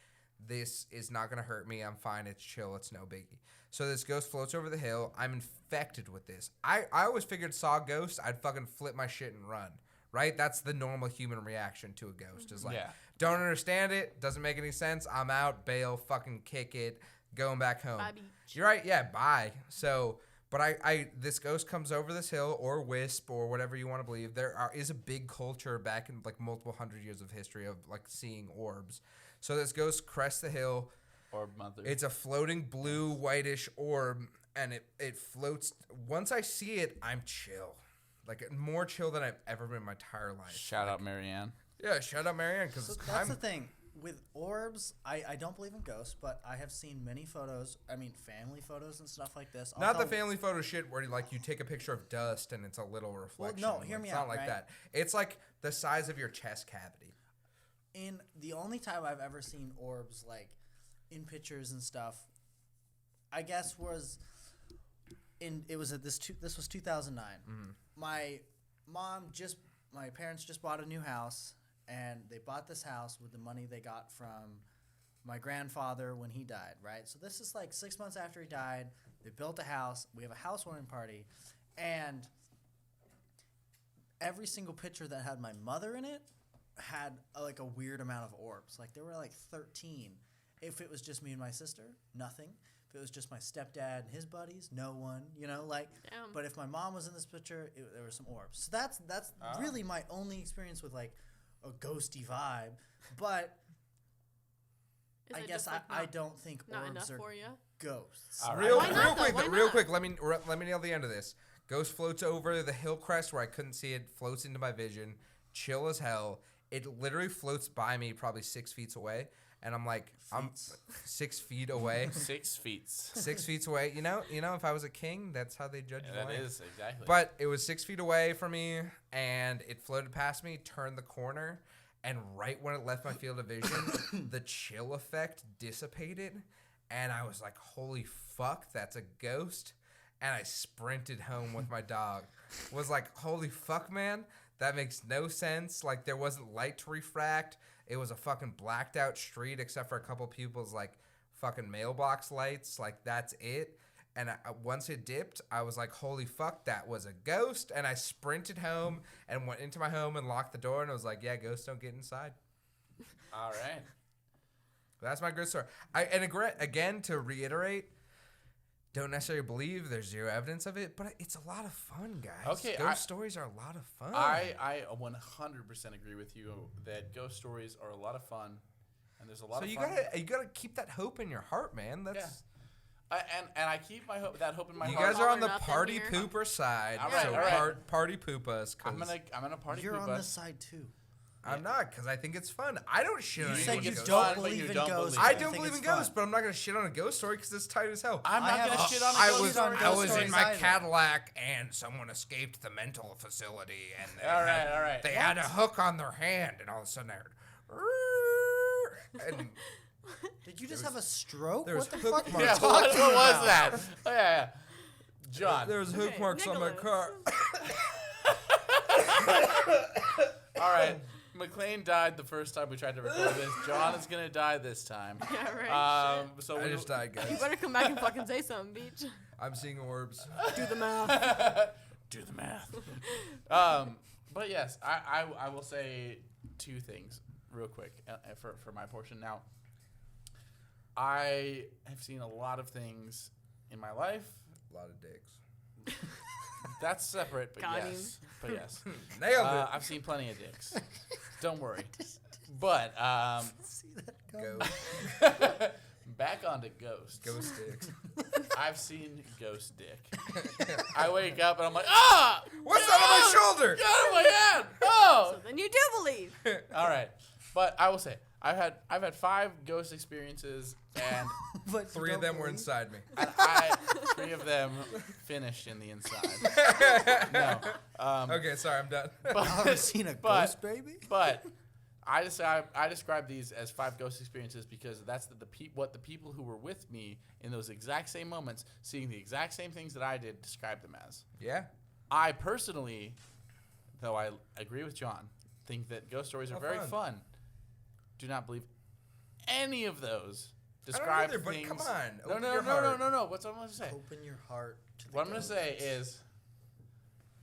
this is not gonna hurt me. I'm fine. It's chill. It's no biggie. So this ghost floats over the hill. I'm infected with this. I always figured saw a ghost, I'd fucking flip my shit and run. Right? That's the normal human reaction to a ghost. Is like, Yeah. don't understand it. Doesn't make any sense. I'm out. Bail. Fucking kick it. Going back home. Bye, beach. You're right. Yeah. Bye. So, but this ghost comes over this hill or wisp or whatever you want to believe. Is a big culture back in like multiple hundred years of history of like seeing orbs. So this ghost crests the hill. Or mother. It's a floating blue whitish orb, and it floats. Once I see it, I'm chill, like more chill than I've ever been in my entire life. Shout out Marianne. Yeah, shout out Marianne, because So that's the thing. With orbs, I don't believe in ghosts, but I have seen many photos. I mean, family photos and stuff like this. I'll not the tell- family photo shit where like you take a picture of dust and it's a little reflection. no, hear me it's not out, like right? that. It's like the size of your chest cavity. In the only time I've ever seen orbs like in pictures and stuff, I guess was this was 2009. My parents just bought a new house, and they bought this house with the money they got from my grandfather when he died, right? So this is like 6 months after he died. They built a house. We have a housewarming party, and every single picture that had my mother in it had like a weird amount of orbs. Like there were like 13. If it was just me and my sister, nothing. If it was just my stepdad and his buddies, no one. You know, like. Damn. But if my mom was in this picture, there were some orbs. So that's really my only experience with like a ghosty vibe. But Is I it guess just, like, I not- don't think Not orbs enough are for you. ghosts. All right. Real, Why not, real though? quick, Why real not? quick. Let me nail the end of this. Ghost floats over the hill crest where I couldn't see it. Floats into my vision. Chill as hell. It literally floats by me, probably 6 feet away, and I'm like, I'm 6 feet away. 6 feet. 6 feet away. You know, if I was a king, that's how they judge That life. is exactly. But it was 6 feet away from me, and it floated past me, turned the corner, and right when it left my field of vision, the chill effect dissipated, and I was like, holy fuck, that's a ghost. And I sprinted home with my dog. Was like, holy fuck, man, that makes no sense. Like, there wasn't light to refract. It was a fucking blacked out street except for a couple people's like fucking mailbox lights. Like, that's it. And once it dipped, I was like, holy fuck, that was a ghost. And I sprinted home and went into my home and locked the door. And I was like, yeah, ghosts don't get inside. All right. That's my ghost story. Again, to reiterate, don't necessarily believe there's zero evidence of it, but it's a lot of fun, guys. Okay, Ghost stories are a lot of fun. I 100% agree with you that ghost stories are a lot of fun, and there's a lot so of you fun. you gotta keep that hope in your heart, man. That's And I keep that hope in my you heart. guys are on the All or nothing party here. pooper side. All right, so all right. party poop us. I'm gonna party. You're poop on us. this side too. I'm not, because I think it's fun. I don't shit on You any said think you it's don't fun, but believe you in don't ghosts. believe I it. don't think believe in it's fun. ghosts, but I'm not gonna shit on a ghost story because it's tight as hell. I'm I not have gonna a- shit on a I ghost was story. ghost I was in stories my either. Cadillac and someone escaped the mental facility and they All had, right. they had a hook on their hand and all of a sudden I heard and Did you just have a stroke? there was What the hook fuck? marks. Yeah, what was that? Oh, yeah. John. there was hook Okay, marks on my Nicholas. car. All right. McLean died the first time we tried to record this. John is gonna die this time. Yeah, right. So I we just died, You guys. better come back and fucking say something, Beach. I'm seeing orbs. Do the math. do the math. But yes, I will say two things real quick for my portion. Now, I have seen a lot of things in my life. A lot of dicks. That's separate, but Got him. yes. But yes. Nailed it. I've seen plenty of dicks. Don't worry. But See that go? Go. back onto ghosts. Ghost dicks. I've seen ghost dick. I wake up and I'm like, ah! What's that on my shoulder? Get out of my head! Oh! So then you do believe. All right, but I will say I've had 5 ghost experiences, and But you 3 of don't them were believe? inside me. 3 of them finished in the inside. No, Okay, sorry, I'm done. I've never seen a but- ghost baby. but I describe these as 5 ghost experiences because that's what the people who were with me in those exact same moments, seeing the exact same things that I did, describe them as. Yeah. I personally, though I agree with John, think that ghost stories are very fun. Do not believe any of those describe either, but things. come on, No, open no, your no, heart. no. What's what I'm gonna say? Open your heart to the What I'm gonna say is,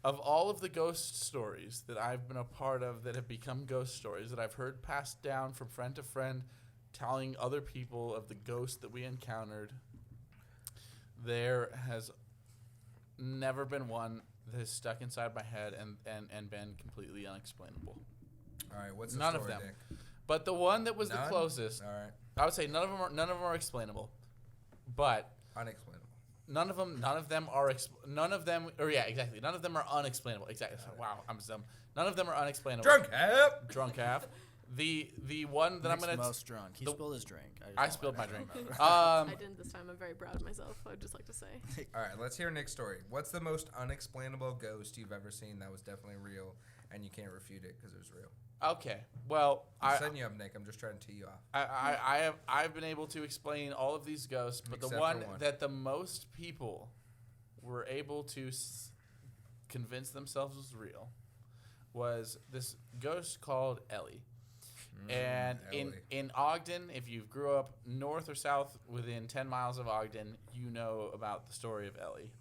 of all of the ghost stories that I've been a part of that have become ghost stories that I've heard passed down from friend to friend, telling other people of the ghost that we encountered, there has never been one that has stuck inside my head and been completely unexplainable. All right, what's the None of story, them. Dick? But the one that was None? the closest, All right. I would say none of them are explainable. But Unexplainable. none of them are unexplainable. Exactly. Wow, I'm dumb. None of them are unexplainable. Drunk half. The one that I'm Nick's gonna most drunk. He the- spilled his drink. just I want spilled my everyone drink. to know. I didn't this time. I'm very proud of myself. I'd just like to say. All right, let's hear Nick's story. What's the most unexplainable ghost you've ever seen that was definitely real and you can't refute it because it was real? Okay. Well, I'm setting you up, Nick. I'm just trying to tee you off. I've been able to explain all of these ghosts, but Except the for one one. that the most people were able to convince themselves was real was this ghost called Ellie. And Ellie. in Ogden, if you grew up north or south within 10 miles of Ogden, you know about the story of Ellie.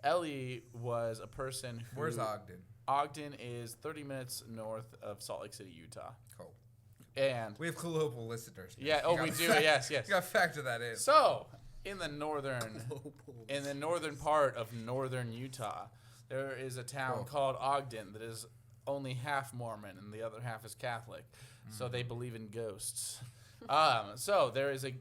Ellie was a person who... Where's Ogden? Ogden is 30 minutes north of Salt Lake City, Utah. Cool. And We have global listeners. Nick. yeah, You oh, gotta we do. fact- Yes, yes. You got to factor that in. So, in the northern part of northern Utah, there is a town Cool. called Ogden that is only half Mormon and the other half is Catholic. So they believe in ghosts. So there is a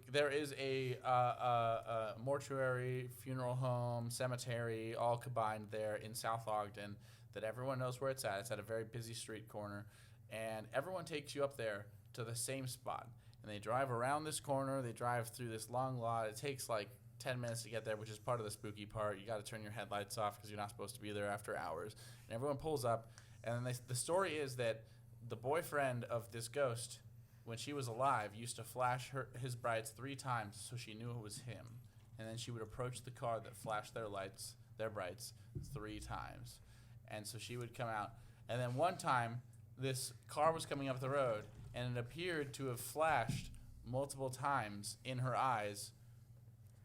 mortuary, funeral home, cemetery, all combined there in South Ogden that everyone knows where it's at. It's at a very busy street corner, and everyone takes you up there to the same spot. And they drive around this corner. They drive through this long lot. It takes like 10 minutes to get there, which is part of the spooky part. You got to turn your headlights off because you're not supposed to be there after hours. And everyone pulls up, and then the story is that the boyfriend of this ghost, when she was alive, used to flash his brights 3 times so she knew it was him. And then she would approach the car that flashed their brights 3 times. And so she would come out. And then one time, this car was coming up the road, and it appeared to have flashed multiple times in her eyes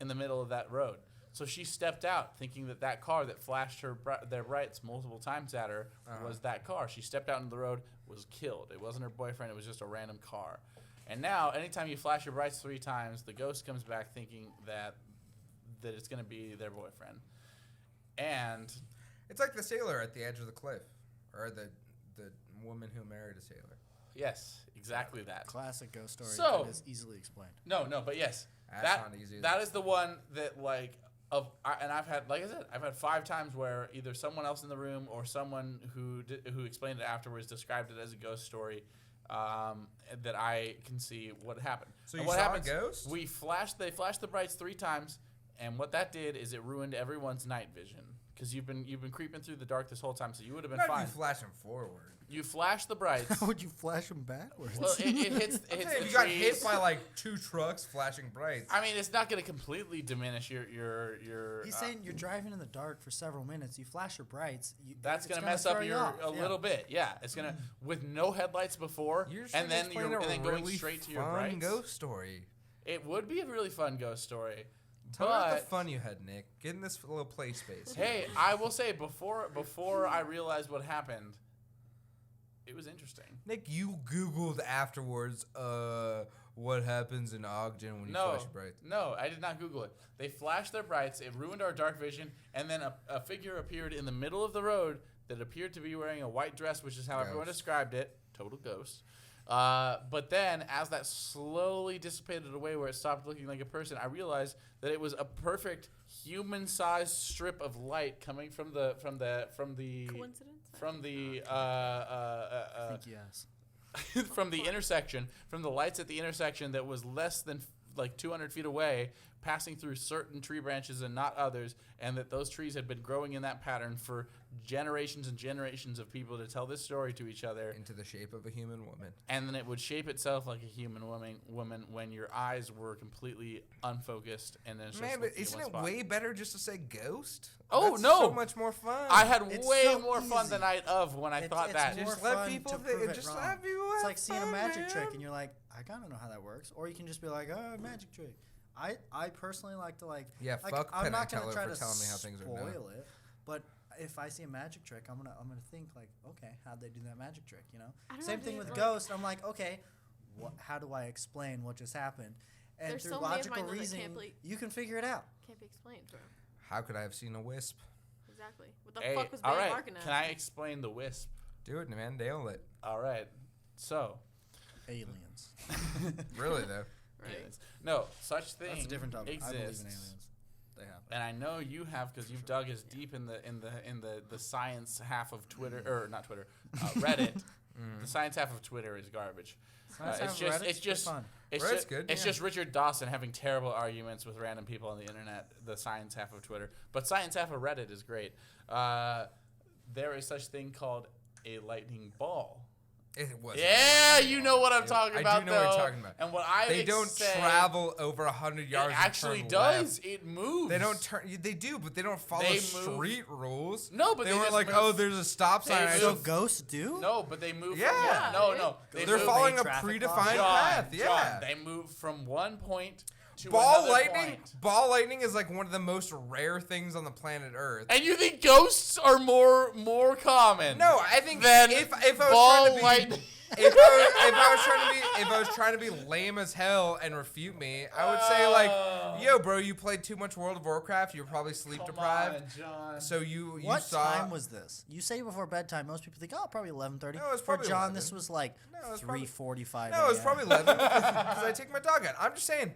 in the middle of that road. So she stepped out thinking that car that flashed their brights multiple times at her was that car. She stepped out into the road, was killed. It wasn't her boyfriend. It was just a random car. And now, anytime you flash your brights 3 times, the ghost comes back thinking that it's going to be their boyfriend. And It's like the sailor at the edge of the cliff, or the woman who married a sailor. yes, exactly that. Classic ghost story So- that is easily explained. No, but yes, That's that not easy. that is the one that like and I've had, like I said, I've had 5 times where either someone else in the room or someone who explained it afterwards described it as a ghost story, that I can see what happened. So And you what saw happens, a ghost? They flashed the brights 3 times, and what that did is it ruined everyone's night vision. Because you've been creeping through the dark this whole time, so you would have been Not if fine. you flash them forward. You flash the brights. How would you flash them backwards? Well, it hits I'm the saying if you got trees. hit by like 2 trucks flashing brights. I mean, it's not going to completely diminish your. He's saying you're driving in the dark for several minutes. You flash your brights. That's it's gonna mess up throw you your off. a Yeah. little bit. Yeah, it's gonna with no headlights before, You're and then explaining going really straight to your fun brights. ghost story. It would be a really fun ghost story. Tell me about the But fun you had, Nick. Get in this little play space. hey, I will say before I realized what happened, it was interesting. Nick, you Googled afterwards, what happens in Ogden when you No, flash your brights. no, I did not Google it. They flashed their brights. It ruined our dark vision, and then a figure appeared in the middle of the road that appeared to be wearing a white dress, which is how everyone Ghost. described it. Total ghost. But then, as that slowly dissipated away, where it stopped looking like a person, I realized that it was a perfect human-sized strip of light coming from the Coincidence? I think yes. from the intersection, from the lights at the intersection that was less than like 200 feet away, passing through certain tree branches and not others, and that those trees had been growing in that pattern for generations and generations of people to tell this story to each other, Into the shape of a human woman. and then it would shape itself like a human woman when your eyes were completely unfocused and then it's just Man, but looking in isn't one it spot. way better just to say ghost? Oh, That's no. so much more fun. I had It's way so more fun easy. the night of when I thought that. more Just let fun people to think- prove it just wrong. let people It's have like seeing a fun, magic man. trick, and you're like, I kind of know how that works. Or you can just be like, oh, magic trick. I personally like to Yeah, like, fuck I'm Penn not and gonna Teller try for to telling me how things are done. spoil it, but if I see a magic trick, I'm gonna think like, okay, how'd they do that magic trick? You know, I don't same know, thing dude, with like- Ghost. I'm like, okay, how do I explain what just happened? And There's through so many of logical mine, though, that reasoning, can't you can figure it out. Can't be explained, bro. How could I have seen a wisp? Exactly. What the Hey, fuck was all Barry right, barking at? can I explain the wisp? Do it, man. Nail it. All right, so Aliens. Really, though. Right. aliens. No, such thing That's a different topic. exists. I believe in aliens. They happen. And I know you have because you've dug as deep in the science half of Twitter or not Twitter, Reddit. The science half of Twitter is garbage. Science half of It's just Reddit's it's just pretty fun. it's Reddit's just, good, it's yeah. just Richard Dawson having terrible arguments with random people on the internet. The science half of Twitter, but science half of Reddit is great. There is such thing called a lightning ball. It was. Yeah, you know what I'm I talking do about. know what you're though. talking about. And what I They don't travel over 100 yards. It and actually turn does. left. It moves. They don't turn. They do, but they don't follow They move. street rules. No, but they they weren't just like, move. oh, there's a stop They sign. I move. So don't- ghosts do? No, but they move. Yeah. From, Yeah, no, dude. no. They They're move, following a traffic predefined laws. path. John, Yeah. they move from one point to Ball another lightning. point. Ball lightning is like one of the most rare things on the planet Earth. And you think ghosts are more common? No, I think Than if I was ball trying to be, lightning. if I was trying to be lame as hell and refute me, I would say like, yo, bro, you played too much World of Warcraft. You're probably sleep deprived. John. So you What saw. time was this? You say before bedtime. Most people think, oh, probably 11:30. No, it was For probably John, 11. this was like No, it was probably- 3:45. No, it was a.m. probably 11 because I take my dog out. I'm just saying,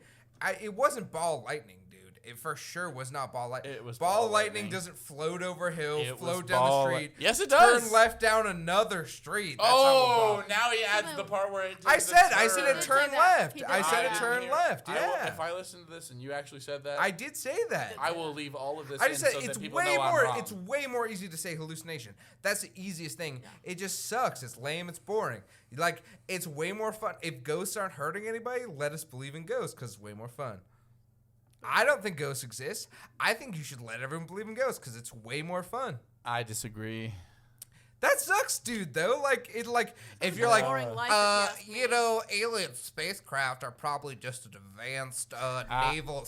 it wasn't ball lightning, dude. It for sure was not ball lightning. It was ball ball lightning. lightning. Doesn't float over hills, It float was down the ball street. Yes, it does. Turn left down another street. That's not Oh, what ball. now he adds then- the part where it. I does the said turn. it did turned say that. left. He I did said say it didn't that. turned hear- left. I will, Yeah. if I listened to this and you actually said that, I did say that. I will leave all of this I in just said so it's that people way know I'm more. wrong. It's way more easy to say hallucination. That's the easiest thing. It just sucks. It's lame. It's boring. Like it's way more fun. If ghosts aren't hurting anybody, let us believe in ghosts because it's way more fun. I don't think ghosts exist. I think you should let everyone believe in ghosts because it's way more fun. I disagree. That sucks, dude. Though, if you're like, boring life, if you ask me. alien spacecraft are probably just an advanced naval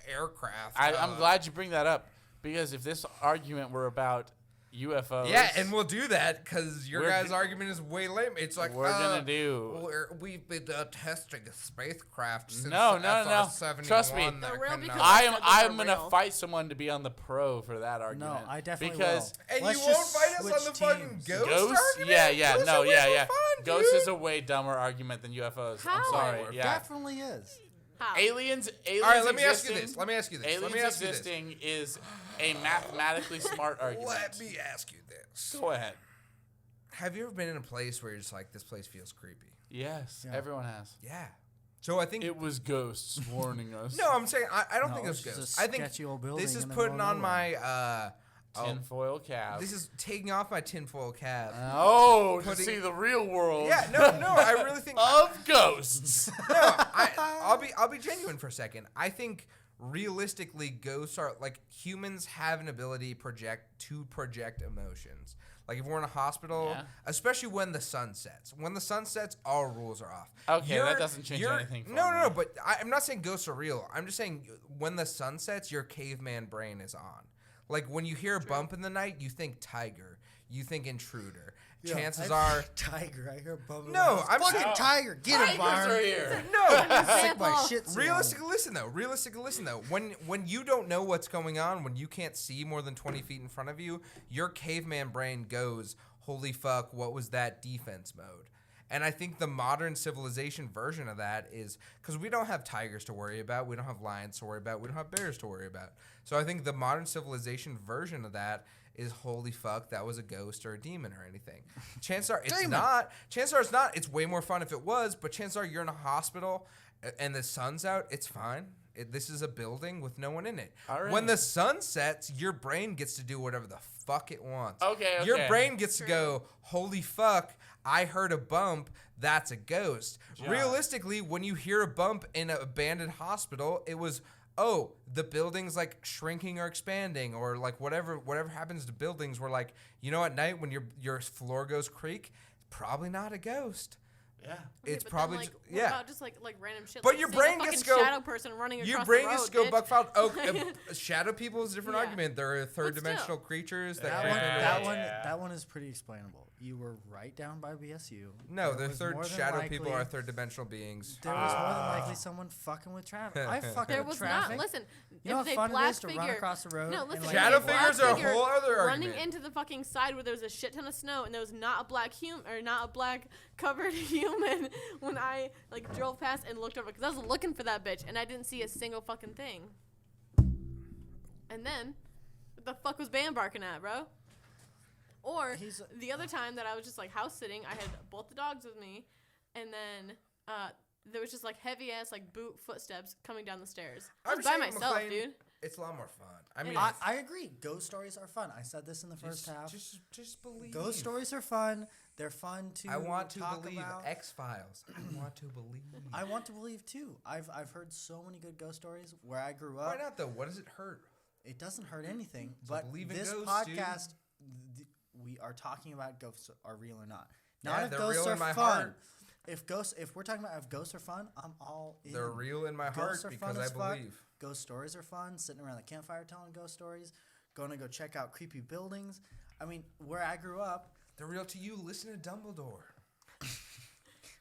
aircraft. I'm glad you bring that up because if this argument were about UFOs, Yeah, and we'll do that because your We're guys' g- argument is way lame. It's like we're gonna do. We've been testing a spacecraft since No. SR-71 Trust me. that The real cannot- because I I am. said I'm they're gonna real. fight someone to be on the pro for that argument. No, I definitely because will. And Let's you won't just fight us on switch the fucking teams. ghost Ghosts, argument? yeah, Ghosts no, are way yeah, more yeah. fun, Ghosts dude. is a way dumber argument than UFOs. I'm How? sorry. Yeah. Definitely is. How? Aliens. All right, let me ask you existing- this. Let me ask you this. Aliens Let me ask you this. existing is a mathematically smart argument. Let me ask you this. Go ahead. Have you ever been in a place where you're just like, this place feels creepy? Yes, Yeah. everyone has. Yeah. So I think It was ghosts warning us. no, I'm saying I don't No, think it's it's just a ghosts. I think sketchy old building this is in the putting middle of on nowhere. my tinfoil cap. this is taking off my tinfoil cap. Oh, to putting- see the real world. Yeah, no, I really think of ghosts. I'll be genuine for a second. I think realistically, ghosts are like humans have an ability to project emotions. Like if we're in a hospital, Yeah. especially when the sun sets. When the sun sets, all rules are off. Okay, that doesn't change anything for No, me. but I'm not saying ghosts are real. I'm just saying when the sun sets, your caveman brain is on. Like when you hear a bump in the night, you think tiger, you think intruder. Chances are, tiger. I hear Bubba. No, I'm fucking saying- tiger. Get him, Tigers Byron. are here. no. Sick my shit. Realistically, listen though. When you don't know what's going on, when you can't see more than 20 feet in front of you, your caveman brain goes, "Holy fuck, what was that defense mode?" And I think the modern civilization version of that is because we don't have tigers to worry about, we don't have lions to worry about, we don't have bears to worry about. So I think the modern civilization version of that is holy fuck, that was a ghost or a demon or anything. Chances are it's not. Chances are it's not. It's way more fun if it was, but chances are you're in a hospital and the sun's out, it's fine. This is a building with no one in it. All right. When the sun sets, your brain gets to do whatever the fuck it wants. Okay. Your brain gets to go, holy fuck, I heard a bump, that's a ghost. Yeah. Realistically, when you hear a bump in an abandoned hospital, it was, oh, the building's like shrinking or expanding, or like whatever happens to buildings where like, you know, at night when your floor goes creak, probably not a ghost. Yeah. It's but probably then, like, just, what yeah. about just like random shit. But like your seeing a brain gets fucking to go- shadow person running Your across brain the gets road, to go bitch. buckfoul. Oh, shadow people is a different Yeah. argument. There are third still. dimensional creatures that That creep one, into that it. one, Yeah. that one is pretty explainable. You were right down by BSU. No, There the was third more than shadow people likely- are third dimensional beings. There was more than likely someone fucking with traffic. I fucking There with was traffic. not. Listen, You know if how a fun it black is to figure run across the road? No, and, listen. like, Shadow if a black figures are a figure whole other running argument. into the fucking side where there was a shit ton of snow and there was not a black not a black covered human when I like drove past and looked over because I was looking for that bitch and I didn't see a single fucking thing. And then, what the fuck was Bam barking at, bro? Or He's- the other time that I was just like house sitting, I had both the dogs with me, and then there was just like heavy ass like boot footsteps coming down the stairs. I I'm was by saying, myself, McLean, dude. It's a lot more fun. I mean, I agree. Ghost stories are fun. I said this in the first half. just believe. Ghost stories are fun. They're fun to I want to talk believe about. X Files. I want to believe. I want to believe too. I've heard so many good ghost stories where I grew Why up. not though? What does it hurt? It doesn't hurt anything. So But believe in this ghosts, dude. podcast, we are talking about ghosts are real or not. Yeah, Not if they're ghosts real are in my fun. heart. If we're talking about if ghosts are fun, I'm all in. They're real in my heart Ghosts are because fun I as fuck. believe. Ghost stories are fun. Sitting around the campfire telling ghost stories. Going to go check out creepy buildings. I mean, where I grew up, They're real to you. Listen to Dumbledore.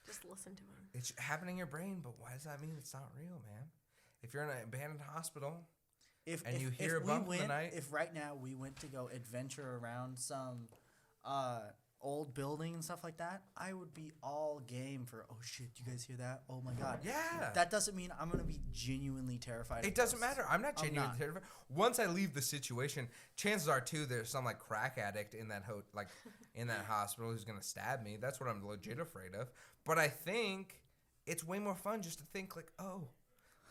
Just listen to him. It's happening in your brain, but why does that mean it's not real, man? If you're in an abandoned hospital, if And if, you hear if a we bump in the went, night? if right now we went to go adventure around some old building and stuff like that, I would be all game for. Oh shit! You guys hear that? Oh my god! yeah. That doesn't mean I'm gonna be genuinely terrified. It of doesn't ghosts. matter. I'm not I'm genuinely not. terrified. Once I leave the situation, chances are too there's some like crack addict in that in that hospital who's gonna stab me. That's what I'm legit afraid of. But I think it's way more fun just to think like, oh,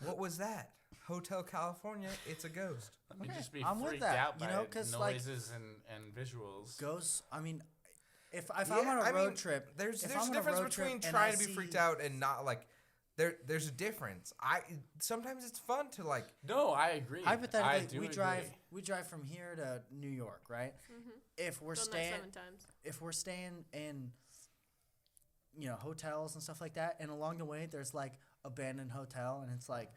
what was that? Hotel California, it's a ghost. Let me Okay, just be I'm with freaked that, out you by know, 'cause, like, noises and visuals. Ghosts. I mean, if I'm Yeah, on a I road mean, trip, There's if a I'm on a difference road trip between and trying I to be see- freaked out and not like. There's a difference. Sometimes it's fun to like. No, I agree. I hypothetically, do we agree. drive from here to New York, right? If we're Done that staying, 7 times. if we're staying in, hotels and stuff like that, and along the way there's like abandoned hotel, and it's like,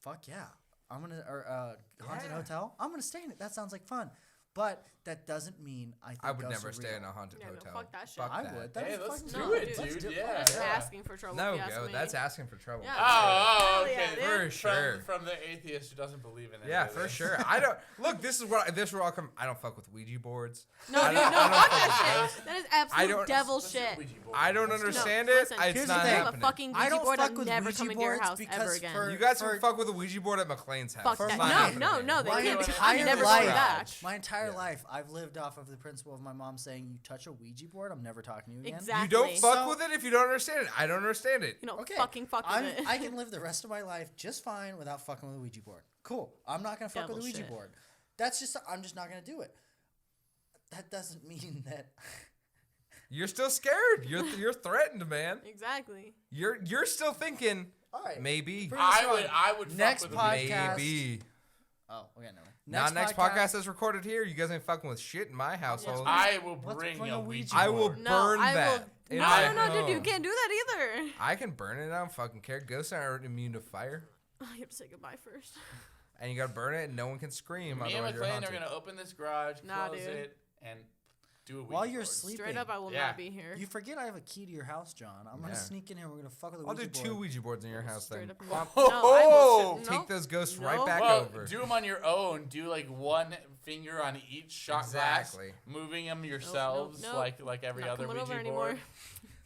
fuck yeah, haunted Yeah. hotel. I'm gonna stay in it. That sounds like fun. But that doesn't mean I think I would ghosts never are stay real. in a haunted Yeah, no, hotel. fuck that shit. I that. would. That Hey, is let's fucking do No, it, dude. dude. Let's do it. Yeah. That's Yeah. asking for trouble. No, if you ask go. me. That's asking for trouble. Yeah. Oh, Hell yeah, okay. dude. For sure. From the atheist who doesn't believe in it. Yeah, for sure. I don't look. This is where I'll come. I don't fuck with Ouija boards. No, I dude, don't- no, I don't fuck fuck with that those. shit. That is I absolute don't- devil shit. I don't understand No, it. listen, It's here's not the thing. I have a happening. fucking I Ouija don't board. fuck I'm with never Ouija coming to your boards house ever because again. for- You guys for- can fuck with a Ouija board at McLean's house. Fuck For that. my- No, Fine. no, no. They My can't. entire I'm never life, going back. my entire Yeah. life, I've lived off of the principle of my mom saying, "You touch a Ouija board, I'm never talking to you again." Exactly. You don't fuck So- with it if you don't understand it. I don't understand it. You know, Okay, fucking fuck with it. I can live the rest of my life just fine without fucking with a Ouija board. Cool. I'm not gonna fuck Devil with a Ouija shit. board. That's just I'm just not gonna do it. That doesn't mean that. You're still scared. You're threatened, man. Exactly. You're still thinking All right. maybe, Bring us on. I would Next fuck with podcast. maybe. Oh, okay, no. Next podcast is recorded here. You guys ain't fucking with shit in my household. I will Let's bring bring a a Ouija Ouija I will board. No, burn I that. will. in No, my no, dude, you home. can't do that either. I can burn it. I don't fucking care. Ghosts aren't immune to fire. Oh, you have to say goodbye first. And you gotta burn it, and no one can scream. Me and Otherwise, you're McLean are haunted. gonna open this garage, Nah, close dude. it, and do a Ouija While you're board. sleeping. Straight up, I will Yeah. not be here. You forget I have a key to your house, John. I'm gonna Yeah. sneak in here. We're gonna fuck with a I'll Ouija do board. 2 Ouija boards in your house Straight then. up. Plop. No, I will sit- Take no. those ghosts No. right back Well, over. do them on your own. Do like one finger on each shot Exactly. glass, moving them yourselves nope. like every Not other coming over Ouija anymore. board.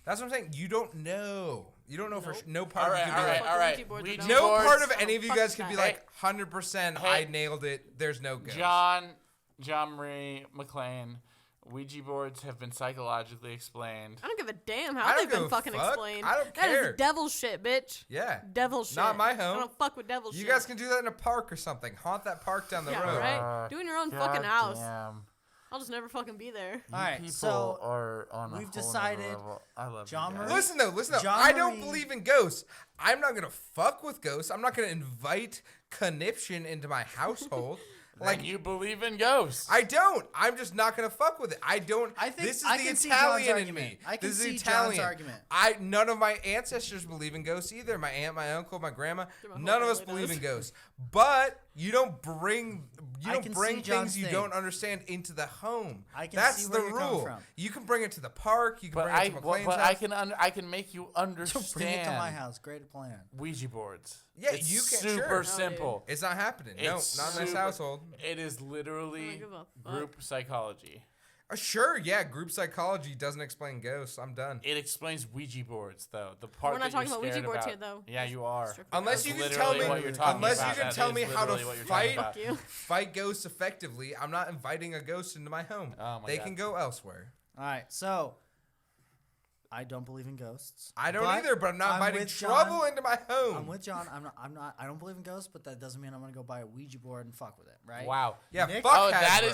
That's what I'm saying. You don't know. You don't know for Nope. sure. No part All of you right, could all be right, like, all right. Ouija boards are Ouija dumb. no boards. part of Oh, any of you fuck guys could be that. like 100%. Hey. I nailed it. There's no ghost. John Marie McLean, Ouija boards have been psychologically explained. I don't give a damn I how don't they've give been a fucking fuck. explained. I don't That care. is devil shit, bitch. Yeah. Devil shit. Not my I home. don't fuck with devil shit. You guys can do that in a park or something. Haunt that park down the Yeah, road. right? Do it in your own fucking house. I'll just never fucking be there. All right, so are on we've decided I love John you guys. Marie- Listen though. John I don't Marie- believe in ghosts. I'm not gonna fuck with ghosts. I'm not gonna invite conniption into my household. Like you believe in ghosts. I don't. I'm just not gonna fuck with it. I don't. I think this is I the can see John's Italian in argument. me. I can this see is John's Italian. argument. None of my ancestors believe in ghosts either. My aunt, my uncle, my grandma. Dude, my whole None of us family believe does. in ghosts. But you don't bring I can see things John's you thing. don't understand into the home. I can That's see the where you're coming rule. from. You can bring it to the park. You can but bring it I to McLean's but house. I can make you Don't understand. bring it to my house. Great plan. Ouija boards. Yeah, It's you can- super sure. simple. It's not happening. No, It's not in this super- household. It is I literally don't give a fuck. group psychology. Sure, yeah. Group psychology doesn't explain ghosts. I'm done. It explains Ouija boards, though. The part We're not that talking you're about Ouija scared boards about. here, though. Yeah, you are. Strictly Unless That's you can literally tell me, what you're talking unless about. you can That tell is me how to literally what you're talking fight, about. Fuck you. fight ghosts effectively, I'm not inviting a ghost into my home. Oh my they God. can go elsewhere. All right, so I don't believe in ghosts. I don't but either, but I'm not inviting with trouble John. into my home. I'm with John. I'm not. I don't believe in ghosts, but that doesn't mean I'm gonna go buy a Ouija board and fuck with it, right? Wow. yeah, Nick? fuck Oh, that Hasbro.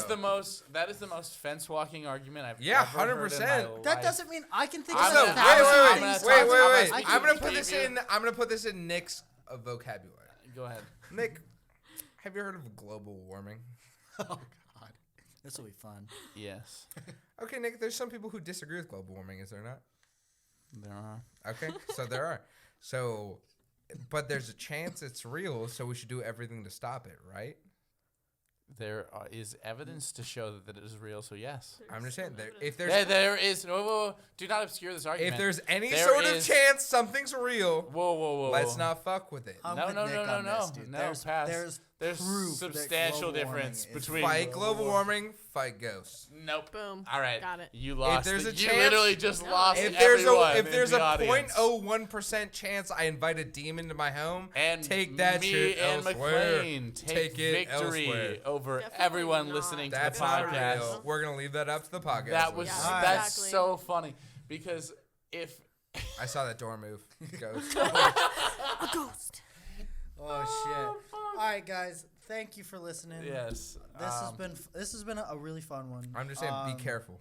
is the most fence walking argument I've Yeah, ever heard in my 100%. That life. doesn't mean I can think I'm of So, gonna- a wait, I'm thousand gonna- wait, things. I'm wait, gonna wait, talk wait, about wait. my I'm gonna TV put this review. in. I'm gonna put this in Nick's vocabulary. Go ahead. Nick, have you heard of global warming? Oh God, this will be fun. Yes, Okay, Nick. There's some people who disagree with global warming. Is there not? there are. Okay, so there are. So, but there's a chance it's real. So we should do everything to stop it, right? There is evidence to show that it is real. So yes. I'm just saying. some There, evidence. if there's There is. Whoa, whoa, whoa. Do not obscure this argument. if there's any There sort of is- chance something's real, Whoa, whoa, whoa. let's whoa. not fuck with it. I'm No, with no, Nick no, no, on this, no. dude. No, There's pass. There's proof that substantial global warming difference is between. Fight global warming, fight ghosts. Nope. Boom. All right. Got it. You lost. there's a you chance- literally just No, lost dude. If there's everyone a if in there's the a audience. 0.01% chance I invite a demon to my home, And take that me shit and elsewhere. McLean take it victory elsewhere. over Definitely everyone not. listening to That's the not podcast. real. We're gonna leave that up to the podcast. That was Yeah, that's exactly. so funny because if I saw that door move. Ghost. A ghost. Oh shit! All right, guys. Thank you for listening. yes, This has been a really fun one. I'm just saying, Um, be careful.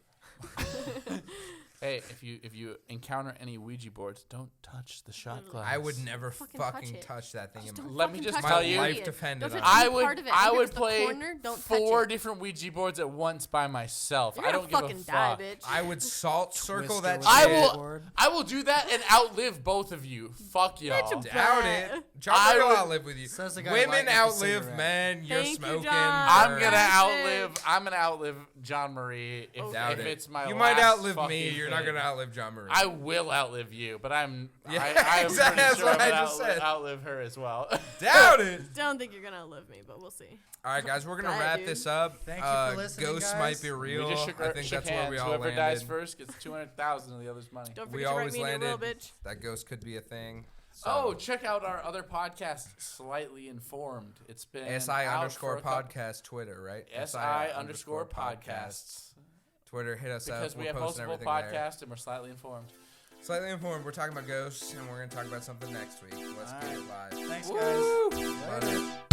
Hey, if you encounter any Ouija boards, don't touch the shot glass. I would never Fucking fucking touch it. touch that thing. Just In don't my Let me fucking just touch tell it, you- life period. depended Don't on touch it. any I would part of it. I Even if would it's the play corner, don't touch 4 it. different Ouija boards at once by myself. You're I gonna don't give fucking a die, fuck. bitch. I would salt circle Twister that with shit. I the will- board. I will do that and outlive both of you. Fuck y'all. Bitch, Doubt Bet. it. John I will would- outlive with you. Says the guy Women lighting up a outlive cigarette. men. You're Thank you, smoking. John. I'm or- gonna Classic. outlive John Marie if, Doubt if it. it's my You last might outlive me. fucking You're not thing. gonna outlive John Marie. I will outlive you, but I'm Yeah, I'm exactly, pretty that's sure what I'm I gonna just said. outlive her as well. Doubt it. Don't think you're gonna outlive me, but we'll see. All right, guys, we're gonna Bye, wrap dude. this up. Thank you for listening, Ghosts guys. might be real. We just shook, I think shook that's hands. where we all Whoever landed. dies first gets 200,000 of the other's money. Don't We forget to write always me in your will, landed. bitch. That ghost could be a thing. Oh, check out our other podcast, Slightly Informed. It's been out for a couple- SI_podcast Twitter, right? SI_podcasts. Twitter, hit us Because up. we We're have posting multiple everything there. podcasts and we're slightly informed. Slightly informed. We're talking about ghosts, and we're gonna talk about something next week. Let's get it live. Thanks, guys. Woo! Bye.